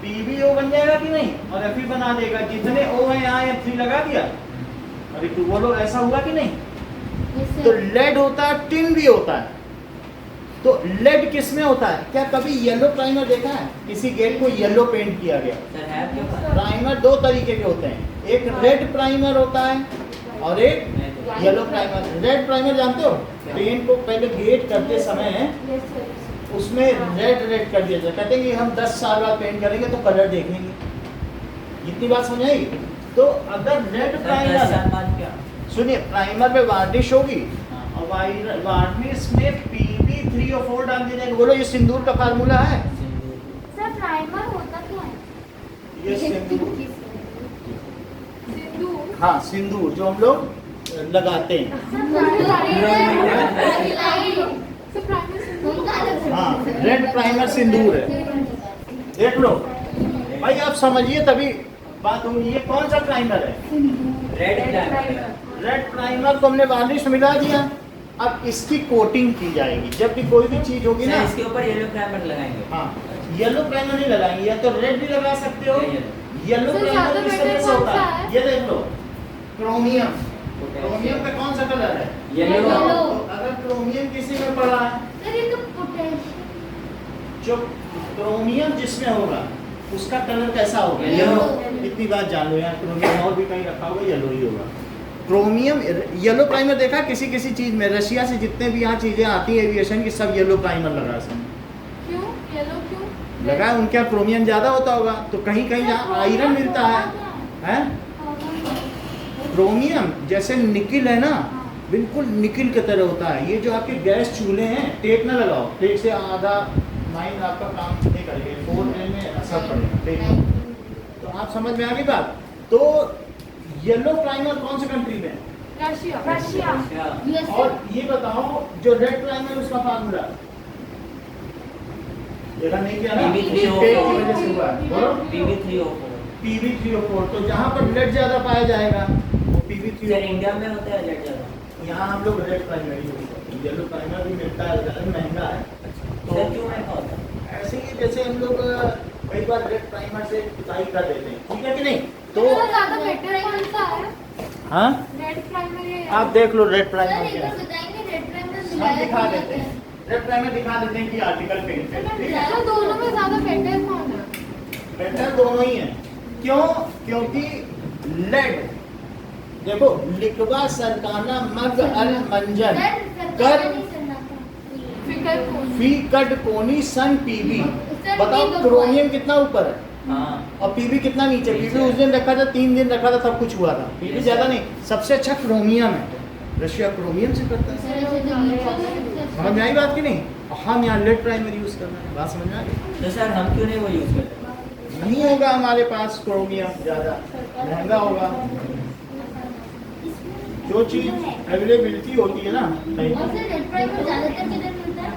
PbO बन जाएगा कि नहीं, और Fe बना देगा, जितने O है यहाँ F3 लगा दिया, अरे तू बोलो ऐसा हुआ कि नहीं। यस तो सर, लेड होता है, टिन भी होता है, तो लेड किस में होता है, क्या कभी येलो प्राइमर देखा है, किसी गेट को येलो पेंट किया गया, सर है आपके पास? प्राइमर दो तरीके के होते हैं, एक रेड प्राइमर होता है और एक येलो प्राइमर। रेड प्राइमर जानते हो, पेंट को पहले गेट करते समय यस सर, उसमें रेड कर दिया जाए, कहते हैं कि हम 10 साल बाद पेंट करेंगे तो कलर देखेंगे, इतनी बात समझ आई। तो अगर रेड सर 10 प्राइमर, साल बाद क्या? सुनिए प्राइमर पे वार्निश होगी हाँ। और वार्निश में PB3O4 डाल दिया जाएगा, बोलो ये सिंदूर का फार्मूला है, सर प्राइमर होता क्या है, ये सिंदूर, सिंदूर, हाँ सिंदूर जो हम लोग लगाते हैं, हाँ रेड प्राइमर सिंदूर है, देख लो भाई आप समझिए तभी बात होगी। ये कौन सा प्राइमर है, रेड प्राइमर। रेड प्राइमर को हमने वार्निश मिला दिया, अब इसकी कोटिंग की जाएगी, जब भी कोई भी चीज होगी ना, सर इसके ऊपर येलो प्राइमर लगाएंगे। हाँ येलो प्राइमर नहीं लगाएंगे, या तो रेड भी लगा सकते हो, येलो सर, प्राइमर ज्यादा किस better तरह से कौन होता सा है, है? ये देख लो क्रोमियम, क्रोमियम का कौन सा कलर है, येलो। तो अगर क्रोमियम किसी में पड़ा है, सर ये तो पोटेशियम, जो क्रोमियम जिसमें होगा उसका कलर कैसा होगा, येलो। इतनी बात जान लो यार, क्रोमियम और भी कहीं रखा होगा येलो ही होगा। क्रोमियम येलो प्राइमर देखा किसी किसी चीज में, रशिया से जितने भी यहाँ चीजें आती है एविएशन की, सब येलो प्राइमर लगा है सब क्यों येलो क्यों लगा है, उनके यहाँ क्रोमियम ज्यादा होता होगा, तो कहीं कहीं जहाँ आयरन मिलता है, हैं क्रोमियम जैसे निकिल है ना, बिल्कुल निकिल की तरह होता है। ये जो आपके गैस चूल्हे हैं, टेप ना लगाओ, टेप से आधा माइंड आपका काम नहीं करेगा, 4N में असर पड़ेगा, टेप। तो आप समझ में आ गई बात। तो येलो प्राइमर कौन सी कंट्री में, रशिया, रशिया, यस और सर, ये बताओ जो रेड प्राइमर उसका फार्मूला देखा नहीं किया ना, PB3O4 टेप की वजह से हुआ है, बोलो PB3O4। PB3O4, तो जहाँ पर लेड ज्यादा पाया जाएगा वो सर PB3O4। इंडिया में होता है रेड ज्यादा। यहाँ हम लोग रेड प्राइमर यूज करते हैं, येलो प्राइमर भी मिलता है, ज़्यादा महंगा है। सर क्यों महंगा होता है? ऐसे ही जैसे हम लोग कई बार रेड प्राइमर से पुताई कर देते हैं, ठीक है कि नहीं। तो तो ज्यादा बेटर कौन सा है, हाँ रेड प्राइमर या आप देख लो रेड सर प्राइमर एक क्या बार है, बताएंगे रेड प्राइमर हम मिलाया दिखा कौन देते जाता हैं, है? रेड प्राइमर दिखा देते हैं कि आर्टिकल पेंट है, ठीक है। सर दोनों में ज्यादा बेटर कौन है, बेटर दोनों ही है, क्यों, क्योंकि लेड देखो लिखवा सरकाना मग अल मंजन सर कर नहीं करना था। फिकर कौन, फी कट कोनी सन PB, सर, बताओ ये दो क्रोमियम कितना ऊपर है हाँ और PB कितना नीचे। नीचे। PB उस दिन रखा था, 3 दिन रखा था, तब कुछ हुआ था। PB ज्यादा नहीं, सबसे अच्छा क्रोमियम है, रशिया क्रोमियम से करता है। सर ऐसे जो नीचे होता है उससे समझ में आई बात की नहीं? हम यहाँ लेड प्राइमर यूज़ करना है, बात समझ में आ गई? तो सर हम क्यों नहीं वो यूज करते? नहीं होगा हमारे पास क्रोमियम, ज़्यादा महंगा होगा। जो चीज़ अवेलेबिलिटी होती है ना कहीं, और सर रेड प्राइमर ज्यादातर किधर मिलता है?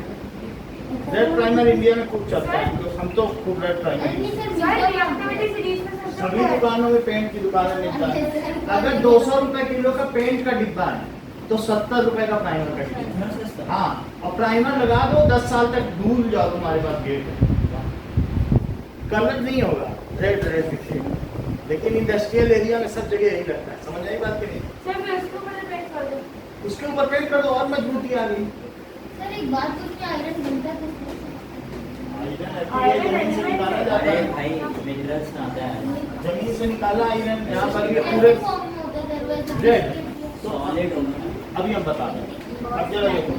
रेड प्राइमर इंडिया में खूब चलता है, तो हम तो खूब रेड अरे प्राइमर नहीं सर सर मिलता एक्टिविटी सीरीज में सस्ता सभी है। दुकानों में पेंट की दुकानें मिलता है। अगर 200 रुपए किलो का पेंट का डिब्बा है तो 70 रुपए का प्राइमर का डिब्बा। इतना सस्ता? हाँ, और प्राइमर लगा दो 10 साल तक भूल जाओ तुम्हारे पास गेट, कलर नहीं होगा, रेड रेड दिखेगा। लेकिन इंडस्ट्रियल एरिया में सब जगह यही लगता है, समझ आई बात की नहीं? सर फिर इसको मैंने पेंट कर दो। उसके ऊपर पेंट कर दो और मजबूती आ गई। सर एक बात तो क्या आयरन मिलता है आयरन जमीन से निकाला जाता अरे है, भाई मिनरल्स में आता है, जमीन से निकाला आयरन, यहाँ पर ये पूरे फॉर्म में होता है सर वैसे रेड। सॉलिड होगा। अभी हम बता दें, अब जरा देखो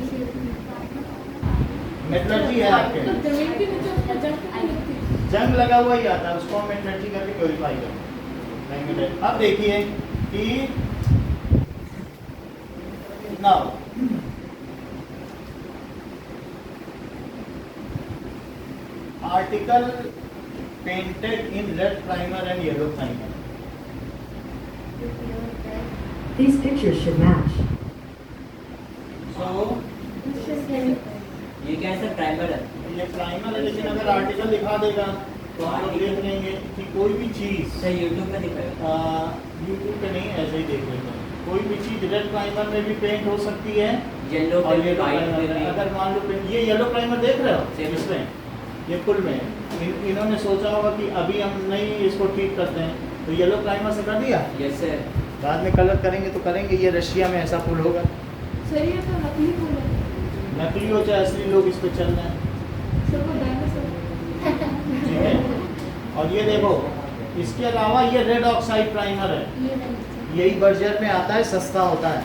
मेटलर्जी है आपके, तो जमीन के नीचे उसका जंग नहीं लगती। जंग लगा हुआ ही आता है, उसको हम मेटलर्जी करके प्योरीफाई करते हैं। अब देखिए कि now article painted in red primer and yellow primer. These pictures should match. सो ये क्या है सर? प्राइमर है? ये प्राइमर है, लेकिन अगर आर्टिकल दिखा देगा तो हम लोग देख लेंगे कि कोई भी चीज़ सर यूट्यूब पे दिखाएगा? यूट्यूब पे नहीं, ऐसे ही देख लेते हैं। कोई भी चीज़ रेड प्राइमर में भी पेंट हो सकती है येलो और पे, येलो वाइट प्राइमर पे में। भी। अगर मान लो ये येलो प्राइमर देख रहे हो सेम। इसमें, ये फुल में इन्होंने सोचा होगा कि अभी हम नहीं इसको ठीक करते हैं तो येलो प्राइमर से कर दिया, यस सर। बाद में कलर करेंगे तो करेंगे। ये रशिया में ऐसा फुल होगा, सर ये तो नकली फूल है। नकली हो चाहे असली, लोग इस पर चल रहे हैं, सर वो डायनासोर। ठीक है। और ये देखो, इसके अलावा ये रेड ऑक्साइड प्राइमर है, यही बर्जर में आता है, सस्ता होता है।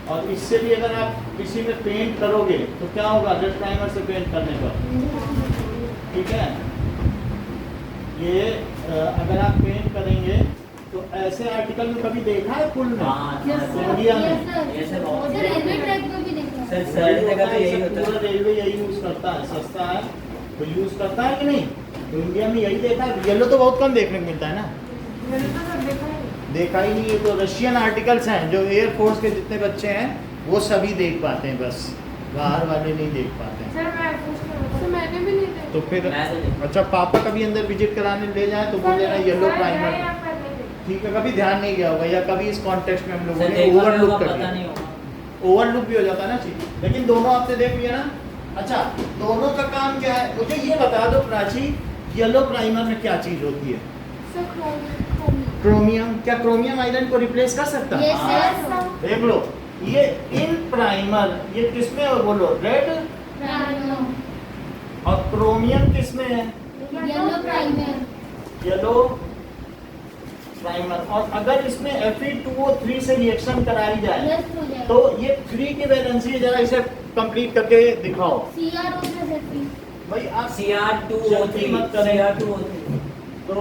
और इससे भी अगर आप किसी में पेंट करोगे तो क्या होगा रेड प्राइमर से पेंट करने पर, ठीक है। ये अगर आप पेंट करेंगे तो ऐसे आर्टिकल में कभी देखा है फुल में? हाँ यस सर। सर इंडिया में? ये सर बहुत सर रेलवे ट्रैक में भी देखा सर, है। सर जगह पे यही होता पूरा है। रेलवे यही यूज करता है, सस्ता है तो यूज करता है कि नहीं? तो इंडिया में यही देखा है। येलो तो बहुत कम देखने को मिलता है ना, मैंने तो सब देखा है। देखा ही नहीं है। तो रशियन आर्टिकल्स हैं जो एयरफोर्स के जितने बच्चे हैं वो सभी देख पाते हैं, बस बाहर वाले नहीं देख पाते हैं। सर मैं पूछ रहा हूँ। सर मैंने भी नहीं देखा। तो फिर मैं तो देखा। अच्छा, पापा कभी अंदर विजिट कराने ले जाए तो बोल देना येलो प्राइमर, ठीक है। कभी ध्यान नहीं गया होगा या कभी इस कॉन्टेक्स्ट में हम लोगों सर ने देखा भी ओवरलुक होगा, कर पता दिया, नहीं होगा। ओवरलुक भी हो जाता है ना चीज। लेकिन दोनों आपने देख लिया ना। अच्छा, दोनों का काम क्या है मुझे ये बता दो प्राची, येलो प्राइमर में क्या चीज होती है? Sir Chrome chromium. क्या क्रोमियम आयरन को रिप्लेस कर सकता है? यस यस देख लो, ये इन प्राइमर ये किसमें है बोलो? रेड। और क्रोमियम किसमें है? Yellow primer. Yellow primer. और अगर इसमें Fe2O3 से रिएक्शन कराई जाए यस हो जाएगा। तो ये 3 की वैलेंसी है, जरा इसे कंप्लीट करके दिखाओ CRO प्लस Fe। भाई। आप CR2O3, जल्दी मत करें। CR2O3, तो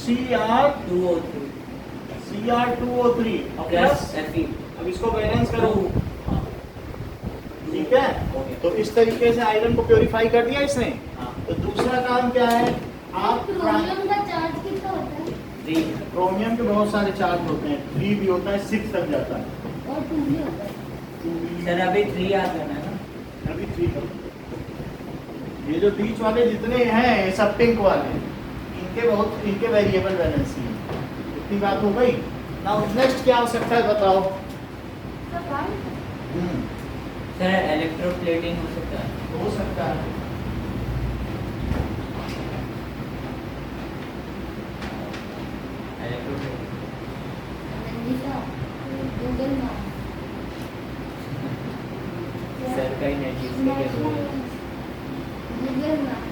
CR 2O3 CR2O3 और प्लस प्लस Fe। अब इसको बैलेंस करो, हाँ, ठीक है। ओके। तो इस तरीके से आयरन को प्योरीफाई कर दिया इसने। हाँ, तो दूसरा काम क्या है? आप क्रोमियम का चार्ज कितना होता है? 3 क्रोमियम के बहुत सारे चार्ज होते हैं, 3 भी होता है, 6 तक जाता है। और 2 भी होता है। 2 भी, सर अभी 3 याद करना है ना? अभी 3 का। ये जो बीच वाले जितने हैं ये सब पिंक वाले, इनके वेरिएबल बैलेंसी है। इतनी बात हो गई ना। नेक्स्ट क्या हो सकता है बताओ? सर भाई सर इलेक्ट्रोप्लेटिंग हो सकता है। हो सकता है। Electroplating Nandita Google map. Sir का ही नेट यूज करके गूगल मैप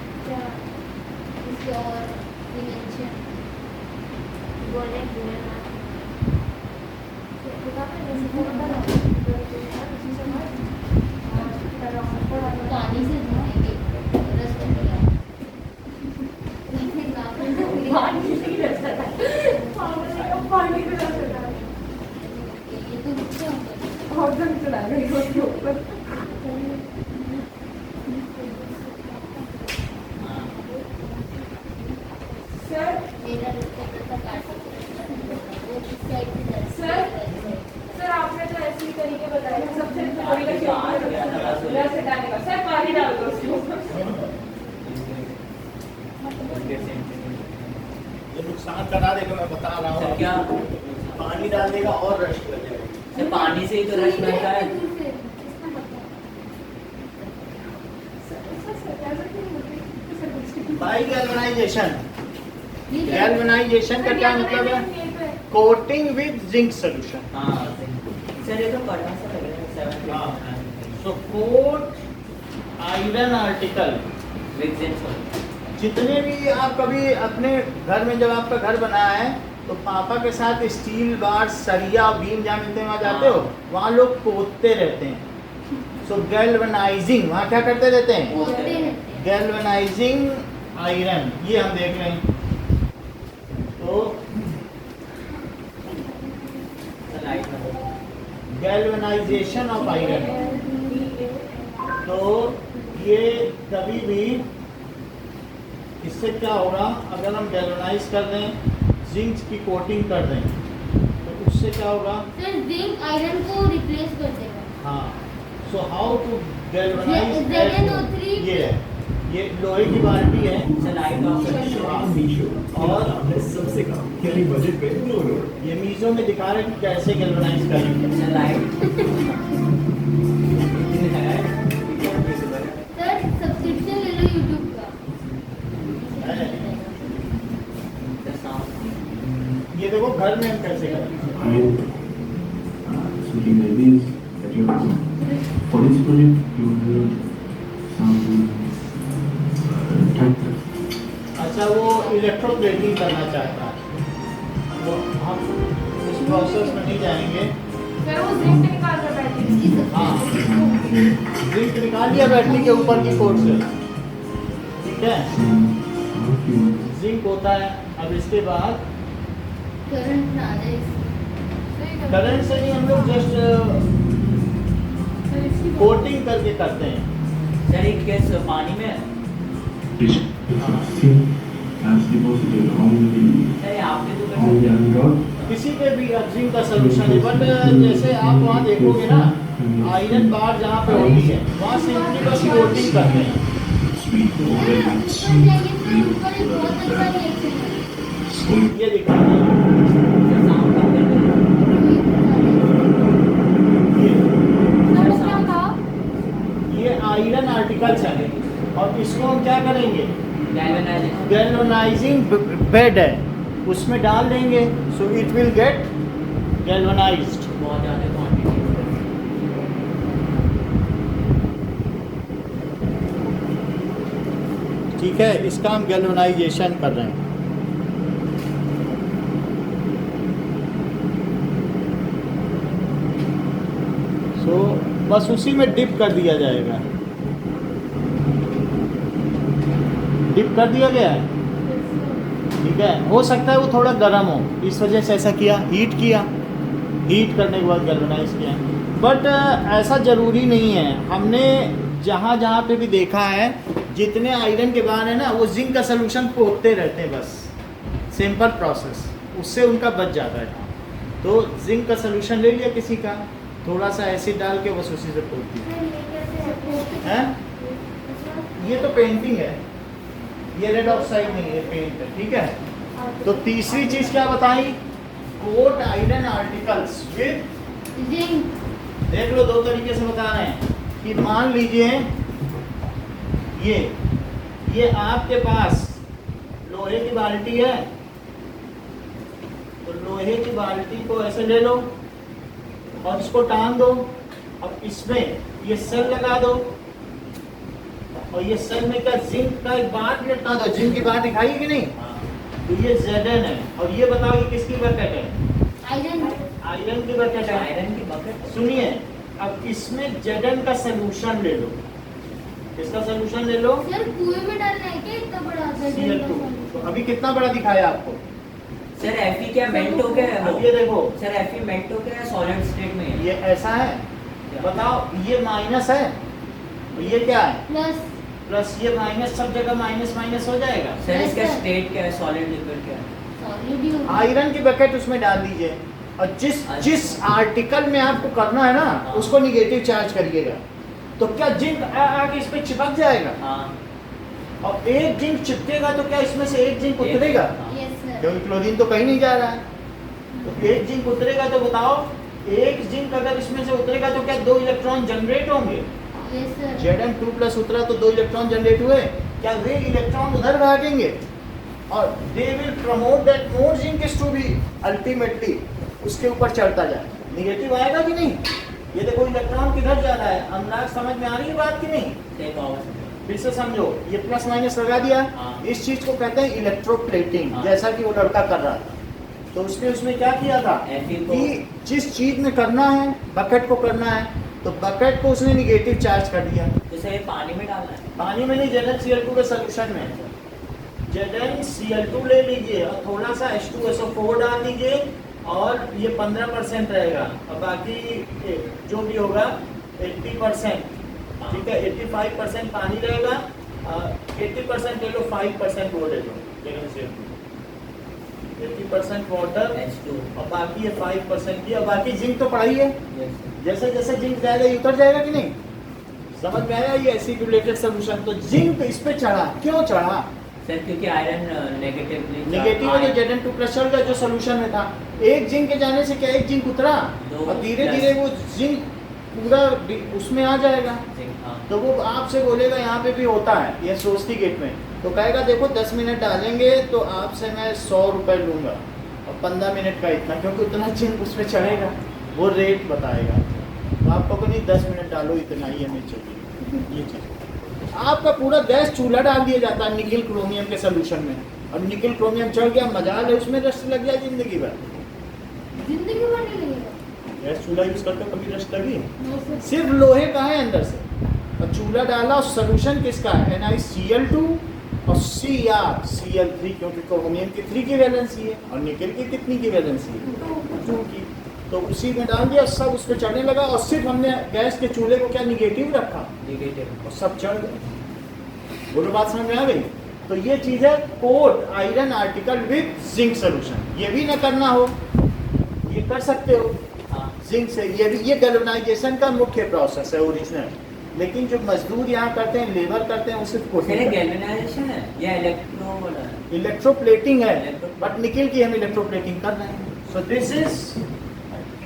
इसके और डिमेंशन बोले बोले ना तो पता नहीं जैसे बोलता ना किसी से मत पानी से धोएंगे रस बन गया। पानी से ही रस आता है। पानी से रस आता है। ये तो क्या होता है? और जंग चला सर मेरा रिश्ता कैसा काट वो किस साइड से जाता है? सर सर आपने तो ऐसे ही तरीके बताए हैं, सबसे थोड़ी का शेप हटाने का। सर पानी डाल दो उसके ऊपर। ये नुकसान करा देगा, मैं बता रहा सर हूँ। क्या पानी डाल देगा और रश कर देगा। सर पानी से ही तो रस बनता है। बाई गैल्वेनाइजेशन, ये गैल्वेनाइजेशन का क्या मतलब है? Coating with zinc solution. हाँ सर ये तो पढ़ा सा लग रहा है 7 so coat iron article with zinc. जितने भी आप कभी अपने घर में, जब आपका घर बना है तो पापा के साथ स्टील बार, सरिया, बीम जहाँ मिलते हैं वहाँ जाते हो, वहाँ लोग पोतते रहते हैं। सो गैल्वेनाइजिंग, वहाँ क्या करते रहते हैं? बोलते रहते हैं। गैल्वेनाइजिंग आयरन, ये हम देख रहे हैं। तो गैल्वेनाइजेशन ऑफ आयरन, तो ये कभी भी, इससे क्या होगा, अगर हम गैल्वेनाइज कर दें, जिंक की कोटिंग कर दें, तो उससे क्या होगा? सर जिंक आयरन को रिप्लेस कर देगा। हाँ, so how to galvanise, ZnO3 ये लोहे की बाल्टी है सर लाइट ऑफ और सबसे कम यानी बजट पे नो नो। ये मीजो में दिखा रहे हैं कि कैसे गैल्वेनाइज करेंगे। सर लाइट सर सब्सक्रिप्शन ले लो यूट्यूब का। है। ये देखो घर में हम कैसे करेंगे। Speaking like this, that you have for this project you will some type. अच्छा, वो इलेक्ट्रोप्लेटिंग करना चाहता है, तो हम उस प्रोसेस में नहीं जाएंगे। सर वो जिंक निकाल कर बैठे। हाँ, जिंक निकाल लिया बैटरी के ऊपर की कोट से, ठीक है, जिंक होता है। अब इसके बाद करंट ना आ जाए इसमें। करंट से नहीं, हम लोग जस्ट कोटिंग करके करते हैं। सर एक केस पानी में As deposited on सर आपके तो the underground. किसी पे भी अब जिंक का सोल्यूशन है, बट जैसे आप वहाँ देखोगे ना, आयरन बार जहाँ पे होती है वहाँ सिंपली बस कोटिंग करते हैं। Sweet already. सर जाइए सर, ऊपर एक बहुत अच्छा रिएक्शन है। ये दिखा रहे हैं। सर वो क्या कहा? ये आयरन आर्टिकल्स हैं और इसको हम क्या करेंगे? गैल्वेनाइजिंग बेड है, उसमें डाल देंगे, so it will get galvanised. बहुत ज़्यादा क्वांटिटी। ठीक है, इसका हम गैल्वेनाइजेशन कर रहे हैं। सो बस उसी में डिप कर दिया जाएगा। डिप कर दिया गया है, ठीक है। हो सकता है वो थोड़ा गर्म हो, इस वजह से ऐसा किया, हीट किया, हीट करने के बाद गैल्वेनाइज किया। बट ऐसा ज़रूरी नहीं है। हमने जहाँ जहाँ पे भी देखा है, जितने आयरन के बार है ना, वो जिंक का सोल्यूशन पोतते रहते हैं, बस सिंपल प्रोसेस, उससे उनका बच जाता है। तो जिंक का सोल्यूशन ले लिया किसी का, थोड़ा सा एसिड डाल के बस उसी से पोत दिया है। ये तो पेंटिंग है, ये रेड ऑक्साइड नहीं है, पेंट है, ठीक है। तो तीसरी चीज क्या बताई? Coat iron articles with zinc. देख लो, दो तरीके से बता रहे हैं कि मान लीजिए ये आपके पास लोहे की बाल्टी है, तो लोहे की बाल्टी को ऐसे ले लो और इसको टांग दो। अब इसमें ये सेल लगा दो और ये सेल में क्या जिंक का एक बार लटका दो। जिंक की बार दिखाई कि नहीं? तो ये Zn है और ये बताओ ये किसकी बकेट है? आयरन। आयरन की बकेट है। आयरन की बकेट। सुनिए, अब इसमें Zn का सोल्यूशन ले लो। इसका सोल्यूशन ले लो, सर कुएं में डालना है क्या इतना बड़ा? Cl2। तो अभी कितना बड़ा दिखाया आपको? सर Fe क्या मेल्ट हो गया है अब वो? ये देखो, सर Fe मेल्ट हो गया है, सॉलिड स्टेट में है। ये ऐसा है, बताओ, ये माइनस है, ये क्या है प्लस प्लस, ये माइनस, सब जगह माइनस माइनस हो जाएगा। सर इसका Yes, sir. स्टेट क्या है, सॉलिड लिक्विड क्या है? सॉलिड ही होगा। आयरन की बकेट उसमें डाल दीजिए, और जिस आर्टिकल में आपको करना है ना हाँ। उसको निगेटिव चार्ज करिएगा, तो क्या जिंक आके इस पे चिपक जाएगा, हाँ और एक जिंक चिपकेगा तो क्या इसमें से एक जिंक उतरेगा, हाँ। Yes sir. क्योंकि क्लोरीन तो कहीं नहीं जा रहा है, तो एक जिंक उतरेगा, तो बताओ एक जिंक अगर इसमें से उतरेगा तो क्या 2 इलेक्ट्रॉन जनरेट होंगे। Yes sir. Zn2+ उतरा तो 2 इलेक्ट्रॉन जनरेट हुए, क्या वे इलेक्ट्रॉन उधर भागेंगे, और they will promote that more zinc is to be ultimately उसके ऊपर चढ़ता जाए, निगेटिव आएगा कि नहीं। ये देखो इलेक्ट्रॉन किधर जा रहा है, अंदाज समझ में आ रही है बात कि नहीं, टेक ओवर। फिर से समझो, ये प्लस माइनस लगा दिया, हाँ। इस चीज को कहते हैं इलेक्ट्रोप्लेटिंग, हाँ। जैसा कि वो लड़का कर रहा था। तो उसमें क्या किया था Fe को- कि जिस चीज में करना है, बकेट को करना है, तो बकेट को उसने निगेटिव चार्ज कर दिया। तो सर ये पानी में डालना है? पानी में नहीं, ZnCl2 के सोल्यूशन में ZnCl2 ले लीजिए और थोड़ा सा H2SO4 डाल दीजिए, और ये 15% रहेगा, और बाकी जो भी होगा 80%, ठीक है, 85% पानी रहेगा, 80% ले लो, 5% वो ले लो, 80% वाटर, H2 और बाकी ये 5% की, और बाकी जिंक तो पड़ा ही है, यस सर। जैसे जैसे जिंक जाएगा ये उतर जाएगा कि नहीं, समझ में आया ये एसिडुलेटेड सॉल्यूशन। तो जिंक इस पे चढ़ा, क्यों चढ़ा, सर क्योंकि आयरन नेगेटिवली नेगेटिव है, तो Zn2+ चढ़ गया जो सोल्यूशन में था। एक जिंक के जाने से क्या एक जिंक उतरा, दो और धीरे plus। धीरे वो जिंक पूरा उसमें आ जाएगा, हाँ तो वो आपसे बोलेगा यहाँ पे भी होता है ये सोस्टी गेट में, तो कहेगा देखो 10 मिनट डालेंगे तो आपसे मैं 100 रुपये लूँगा, और 15 मिनट का इतना, क्योंकि उतना जिंक उस पर चढ़ेगा, वो रेट बताएगा। तो आपको को नहीं 10 मिनट डालो इतना ही हमें चाहिए, ये चीज़। आपका पूरा गैस चूल्हा डाल दिया जाता है निकिल क्रोमियम के सोल्यूशन में, और निकिल क्रोमियम चढ़ गया, मजाल है उसमें रस्ट लग जाए जिंदगी भर। जिंदगी भर नहीं लगेगा। गैस चूल्हा यूज़ करके कभी रस्ट लगी, नो सर। सिर्फ लोहे का है अंदर से, और चूल्हा डाला, और सोल्यूशन किसका है, NiCl2 और Cr Cl3, क्योंकि क्रोमियम की 3 की वैलेंसी है, और निकल की कितनी की वैलेंसी है, 2 की। तो उसी में डाल दिया, सब उस पर चढ़ने लगा, और सिर्फ हमने गैस के चूल्हे को क्या निगेटिव रखा, नेगेटिव। और सब चढ़ गए। बोलो बात समझ में आ गई। तो ये चीज़ है coat iron article with zinc solution. ये भी ना करना हो, ये कर सकते हो हाँ जिंक से, ये गैल्वेनाइजेशन का मुख्य प्रोसेस है ओरिजिनल, लेकिन जो मजदूर यहाँ करते हैं, लेबर करते हैं, वो सिर्फ सर ये कोटिंग, गैल्वेनाइजेशन है या इलेक्ट्रो वाला है? इलेक्ट्रोप्लेटिंग है, Electro- बट निकिल की हम इलेक्ट्रोप्लेटिंग कर रहे हैं। So this is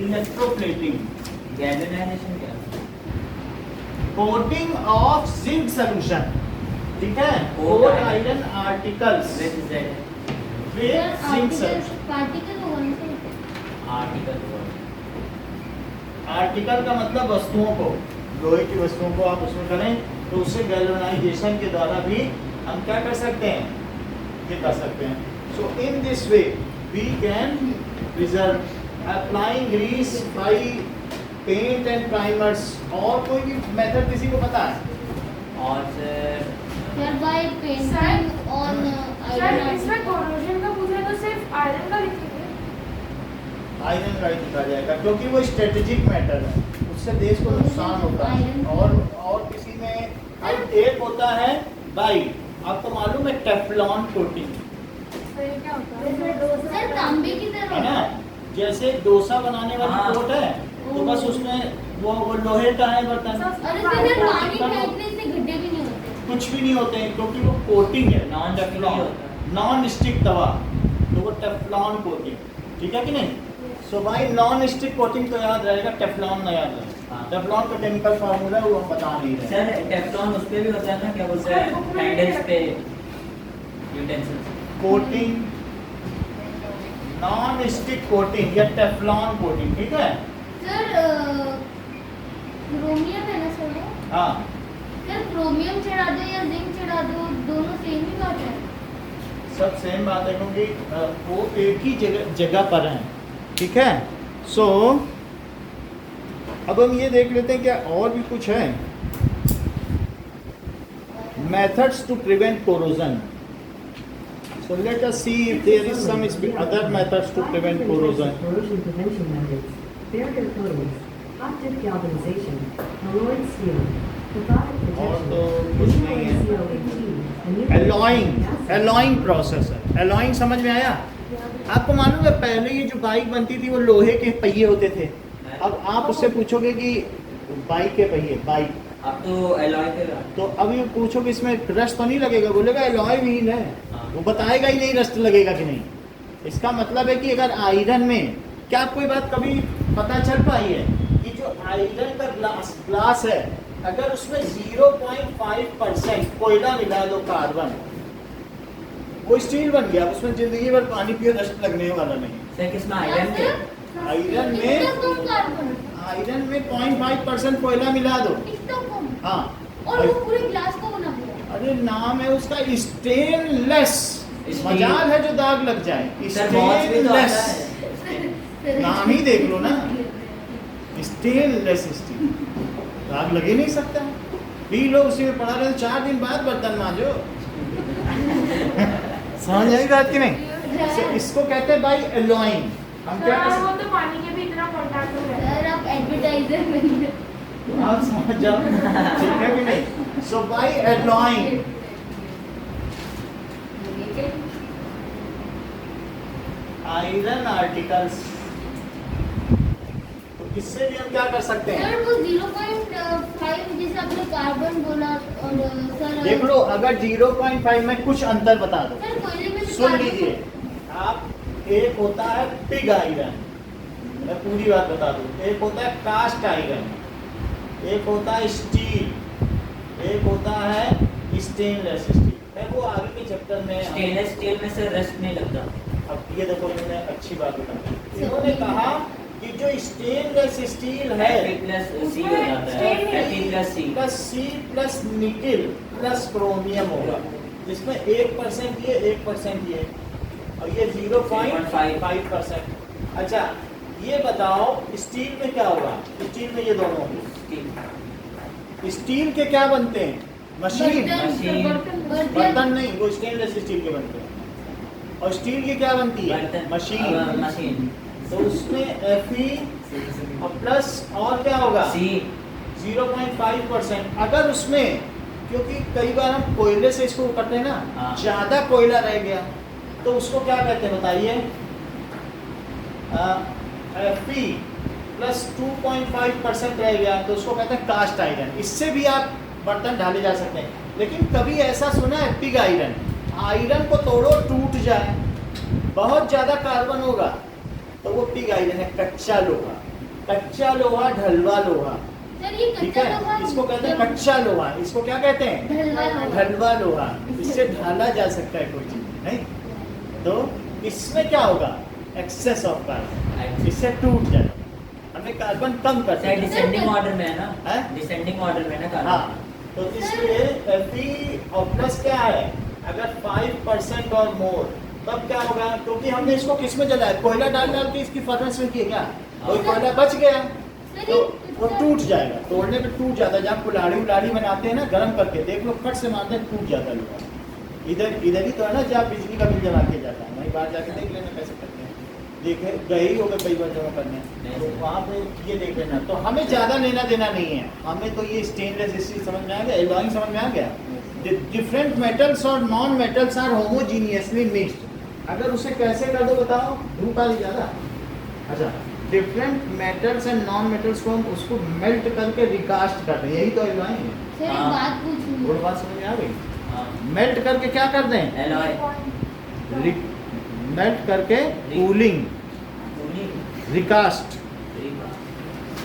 electroplating, galvanisation क्या है? कोटिंग ऑफ जिंक सोल्यूशन, ठीक है, Coat coat iron- iron articles with Z with zinc solution. Particle होगा ना सर। आर्टिकल आर्टिकल का मतलब वस्तुओं को, लोहे की वस्तुओं को आप उसमें करें, तो उससे गैल्वेनाइजेशन के द्वारा भी हम क्या कर सकते हैं, ये कर सकते हैं। So in this way we can preserve applying grease by paint and primers. और कोई भी मेथड किसी को पता है? और sir sir by painting on sir iron. इसमें कोरोजन का पूछा तो सिर्फ आयरन का लिखेंगे। आयरन का ही लिखा जाएगा, क्योंकि वो स्ट्रेटेजिक मैटर है, उससे देश को नुकसान होता है। और किसी में अब एक होता है बाई, आपको मालूम है टेफ्लॉन कोटिंग, तो ये क्या होता है? सर तांबे की तरह है ना, जैसे डोसा बनाने वाली हाँ। कोट है, तो बस उसमें वो लोहे का है बर्तन, अरे सर पानी फेंकने से गड्ढे भी नहीं होते। कुछ भी नहीं होते हैं, क्योंकि वो कोटिंग है, नॉन टेफ्लॉन, होता है। नॉन स्टिक तवा, तो वो टेफ्लॉन कोटिंग, ठीक है कि नहीं। सो भाई नॉन स्टिक कोटिंग तो याद रहेगा, टेफ्लॉन ना याद रहेगा। हाँ। टेफ्लॉन का केमिकल फार्मूला है, वो हम बता नहीं रहे। सर टेफ्लॉन उस पे भी होता है ना, क्या बोलते हैं, हैंडल्स पे, utensils. Coating, non stick coating या टेफ्लॉन कोटिंग, ठीक है। सर क्रोमियम है ना सर वो? हाँ, सर क्रोमियम चढ़ा दो या जिंक चढ़ा दो, दोनों सेम ही बात है। सब सेम बात है, क्योंकि वो एक ही जगह पर हैं, ठीक है। सो अब हम ये देख लेते हैं क्या और भी कुछ है। Methods to prevent corrosion. So let us see if there is some other methods to prevent corrosion. Corrosion prevention methods. Barrier coatings. Octave galvanization, alloyed steel, cathodic और तो protection, कुछ नहीं है। COAT, एलॉइंग प्रोसेस है। Alloying समझ में आया? आपको मालूम है पहले ये जो बाइक बनती थी वो लोहे के पहिए होते थे। अब आप उससे पूछोगे कि बाइक के पहिए, बाइक, अब तो एलॉय के तो अभी पूछोगे इसमें रस्ट तो नहीं लगेगा, बोलेगा एलॉय व्हील है, वो बताएगा ही नहीं रस्ट लगेगा कि नहीं। इसका मतलब है कि अगर आयरन में, क्या आपको ये बात कभी पता चल पाई है कि जो आयरन का ग्लास है, अगर उसमें 0.5% कोयला मिला दो, कार्बन, वो स्टील बन गया, उसमें जिंदगी भर पानी पियो रस्ट लगने वाला नहीं। सर किसमें आयरन के? आयरन में, आयरन में 0.5% कोयला मिला दो। हाँ, और वो पूरे ग्लास को बना दिया। अरे नाम है उसका स्टेनलेस। मजाल है जो दाग लग जाए, सर बहुत भी तो आता स्टेनलेस, है। नाम ही देख लो ना, स्टेनलेस स्टील, दाग लग ही नहीं सकता। पी लो, उसी में पड़ा रहे, 4 दिन बाद बर्तन मांजो। समझ आई बात कि नहीं? इसको कहते हैं भाई एलॉइंग। हम क्या कर वो सकते तो पानी के भी इतना कॉन्टैक्ट हो रहा है। सर आप एडवर्टाइजर बन गए। हैं? आप समझ जाओ, ठीक है कि नहीं? So by alloying, iron articles, तो इससे भी हम क्या कर सकते हैं? सर वो 0.5 जैसे आपने कार्बन बोला और सर देख लो, अगर 0.5 में कुछ अंतर बता दो, सर कोयले में भी सुन कार्बन- लीजिए आप। एक होता है पिग आयरन, मैं पूरी बात बता दूं। एक होता है कास्ट आयरन, एक होता है स्टील, एक होता है स्टेनलेस स्टील। है वो आगे के चैप्टर में। स्टेनलेस स्टील में सर रस्ट नहीं लगता। अब ये देखो, इन्होंने अच्छी बात बताई। इन्होंने कहा कि जो स्टेनलेस स्टील है, Fe+C हो जाता है, Fe+C plus C plus nickel plus chromium होगा, जिसमें 1% ये 1% ये, और ये 0.5%। अच्छा ये बताओ स्टील में क्या होगा? स्टील में ये दोनों होंगे। स्टील के क्या बनते हैं? मशीन, मशीन, बर्तन नहीं, वो स्टेनलेस स्टील के बनते हैं। और स्टील की क्या बनती है? मशीन। मशीन तो उसमें Fe और प्लस और क्या होगा? C 0.5%। अगर उसमें, क्योंकि कई बार हम कोयले से इसको करते हैं ना, हाँ। ज्यादा कोयला रह गया तो उसको क्या कहते हैं बताइए? Fe प्लस 2.5% रह गया तो उसको कहते हैं कास्ट आयरन। इससे भी आप बर्तन ढाले जा सकते हैं। लेकिन कभी ऐसा सुना है पिग आयरन? आयरन को तोड़ो टूट जाए, बहुत ज्यादा कार्बन होगा तो वो पिग आयरन है, कच्चा लोहा। कच्चा लोहा, ढलवा लोहा, सर ये ठीक कच्चा है, लोहा इसको कहते हैं कच्चा लोहा। इसको क्या कहते हैं? ढलवा लोहा। ढलवा लोहा। इससे ढाला जा सकता है कोई चीज, नहीं? तो इसमें क्या होगा? एक्सेस ऑफ कार्बन, इससे टूट जाए, हमें कार्बन कम कर सर डिसेंडिंग ऑर्डर में है ना? हैं? डिसेंडिंग ऑर्डर में है ना कार्बन? हाँ, तो इसलिए Fe और प्लस क्या है? अगर 5% और मोर, तब क्या होगा? क्योंकि हमने इसको किस में जलाया? कोयला डाल डाल के इसकी फर्नेस में किया क्या? कोई कोयला बच गया तो वो टूट जाएगा, तोड़ने पे टूट जाता है। जब कुल्हाड़ी उलाड़ी बनाते हैं ना गर्म करके, देख लो फट से मारते हैं, टूट जाता है लोहा। इधर इधर ही तो है ना जहाँ बिजली का बिल जमा के जाता है, वहीं बाहर जाके देख लेना कैसे करते हैं। देखे गए ही होगा कई बार जमा करने, तो वहाँ पे ये देख लेना। तो हमें ज़्यादा लेना देना नहीं है, हमें तो ये स्टेनलेस स्टील समझ में आ गया, एलॉइंग समझ में आ गया। डिफरेंट मेटल्स और non metals are homogeneously mixed. अगर उसे कैसे कर दो बताओ? धूप आ रही ज़्यादा। अच्छा, different metals and non metals को हम उसको मेल्ट करके रिकास्ट कर रहे हैं, यही तो एलॉइंग है। सर एक बात पूछूंगी। और बात समझ में आ गई? हाँ। मेल्ट करके क्या कर दें? एलॉय मेल्ट करके कूलिंग, रिकास्ट,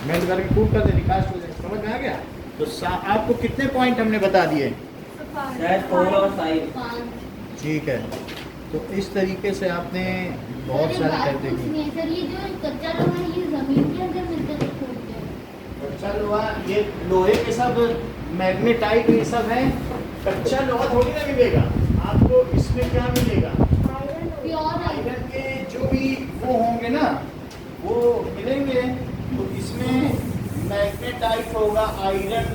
मेल्ट करके कूल कर दें, रिकास्ट हो जाए। समझ में आ गया? तो आपको कितने पॉइंट हमने बता दिए? सर 4 और 5 5 ठीक है, तो इस तरीके से आपने बहुत सर एक सारे बात कर देंगे। पूछनी है सर, ये जो कच्चा लोहा है ये जमीन के अंदर मिलता है तो खोदते हैं। कच्चा लोहा, ये लोहे के सब मैग्नेटाइट ये सब है। कच्चा लोहा थोड़ी ना मिलेगा आपको, इसमें क्या मिलेगा? Pure iron. आयरन के जो भी वो होंगे ना वो मिलेंगे। तो इसमें मैग्नेटाइट होगा, आयरन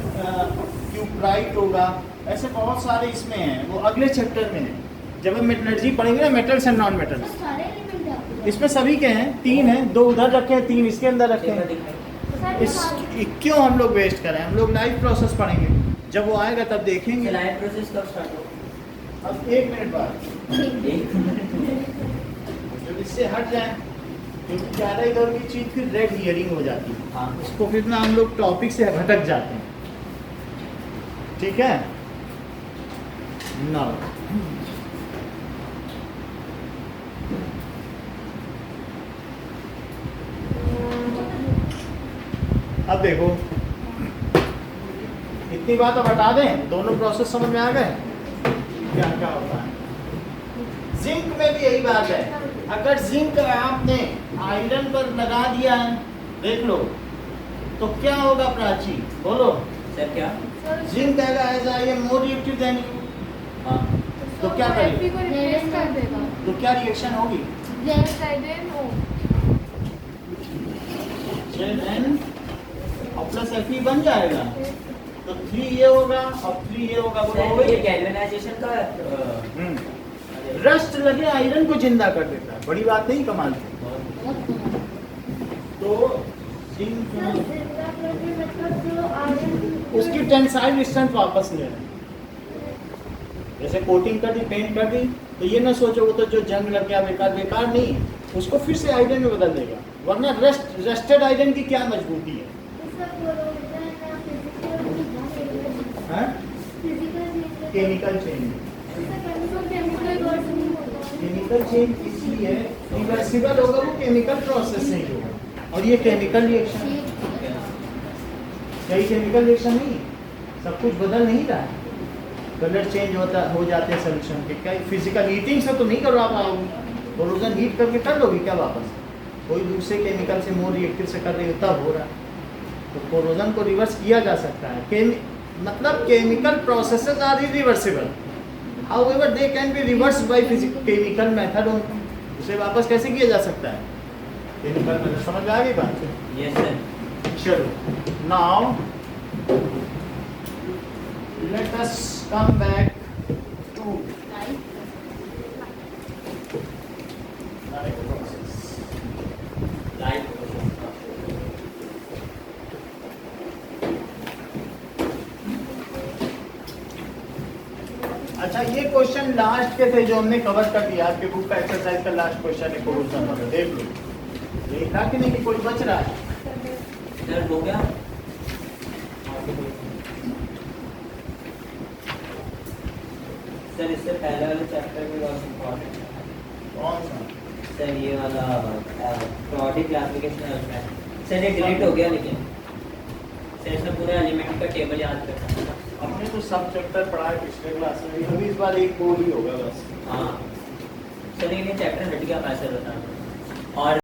क्यूप्राइट होगा, ऐसे बहुत सारे इसमें हैं, वो अगले चैप्टर में है जब हम मेटलर्जी पढ़ेंगे ना, मेटल्स एंड नॉन मेटल्स। तो सारे एलिमेंट आपको इसमें सभी के हैं, 3 हैं, 2 उधर रखे हैं, 3 इसके अंदर रखे हैं। इस क्यों हम लोग वेस्ट करें, हम लोग लाइव प्रोसेस पढ़ेंगे, जब वो आएगा तब देखेंगे। लाइव प्रोसेस कब स्टार्ट होगा? अब 1 मिनट बाद एक मिनट में। जब इससे हट जाए, क्योंकि ज़्यादा इधर की चीज़ फिर रेड हियरिंग हो जाती है, हाँ उसको फिर ना हम लोग टॉपिक से भटक जाते हैं। ठीक है, नाउ अब देखो, इतनी बात अब हटा दें, दोनों प्रोसेस समझ में आ गए क्या क्या होता है। जिंक में भी यही बात है, अगर जिंक आपने आयरन पर लगा दिया है, देख लो, तो क्या होगा प्राची, बोलो। सर क्या? जिंक कहेगा as I am more reactive than you, हाँ तो क्या करेगा? Fe को रिप्लेस कर देगा। तो क्या रिएक्शन होगी? ZnO। Zn और प्लस Fe बन जाएगा, तो 3 ये होगा और 3 ये होगा, बोलो हो सर ये गई। गैल्वेनाइजेशन का रस्ट लगे आयरन को जिंदा कर देता है, बड़ी बात नहीं, कमाल की। बहुत कमाल। तो जिंक सर जिंदा करके मतलब जो आयरन उसकी टेंसाइल स्ट्रेंथ वापस ले रहे हैं। जैसे कोटिंग कर दी, पेंट कर दी, तो ये ना सोचो वो तो जो जंग लग गया बेकार, बेकार नहीं, उसको फिर से आयरन में बदल देगा, वरना रस्टेड आयरन की क्या मजबूती है? हाँ? केमिकल चेंज, केमिकल चेंज इसलिए रिवर्सिबल होगा, वो केमिकल प्रोसेस से ही होगा, और ये केमिकल रिएक्शन, यही केमिकल रिएक्शन नहीं, सब कुछ बदल नहीं रहा है, कलर चेंज हो जाते हैं सोल्यूशन के। क्या फिजिकल हीटिंग से तो नहीं करवा पाओगे, कोरोजन हीट करके कर लोगे क्या वापस? कोई दूसरे केमिकल से मोर रिएक्टिव से कर रही हो तब हो रहा है, तो कोरोजन को रिवर्स किया जा सकता है। मतलब chemical processes are irreversible, however they can be reversed by chemical method, उसे वापस कैसे किया जा सकता है? Chemical method. समझ में आ गई बात? Yes sir. चलो, now let us come back to life process. Live अच्छा, ये क्वेश्चन लास्ट के थे जो हमने कवर कर दिया, आपके बुक का एक्सरसाइज का लास्ट क्वेश्चन है, कोरोजन वाला, देख लो। देखा कि नहीं कि कोई बच रहा है? सर हो गया। सर इससे पहले वाले चैप्टर भी बहुत इम्पोर्टेंट है। कौन सा? सर ये वाला प्रोडक्ट क्लासिफिकेशन है उसमें। सर ये डिलीट हो गया, लेकिन सर इसमें पूरा एलिमेंट का टेबल याद करना है। हमने तो सब चैप्टर पढ़ा है पिछले क्लास में, अभी इस बार एक कोड ही होगा बस। हाँ सर, लेकिन ये चैप्टर हट गया, मैं सर बताऊँ। और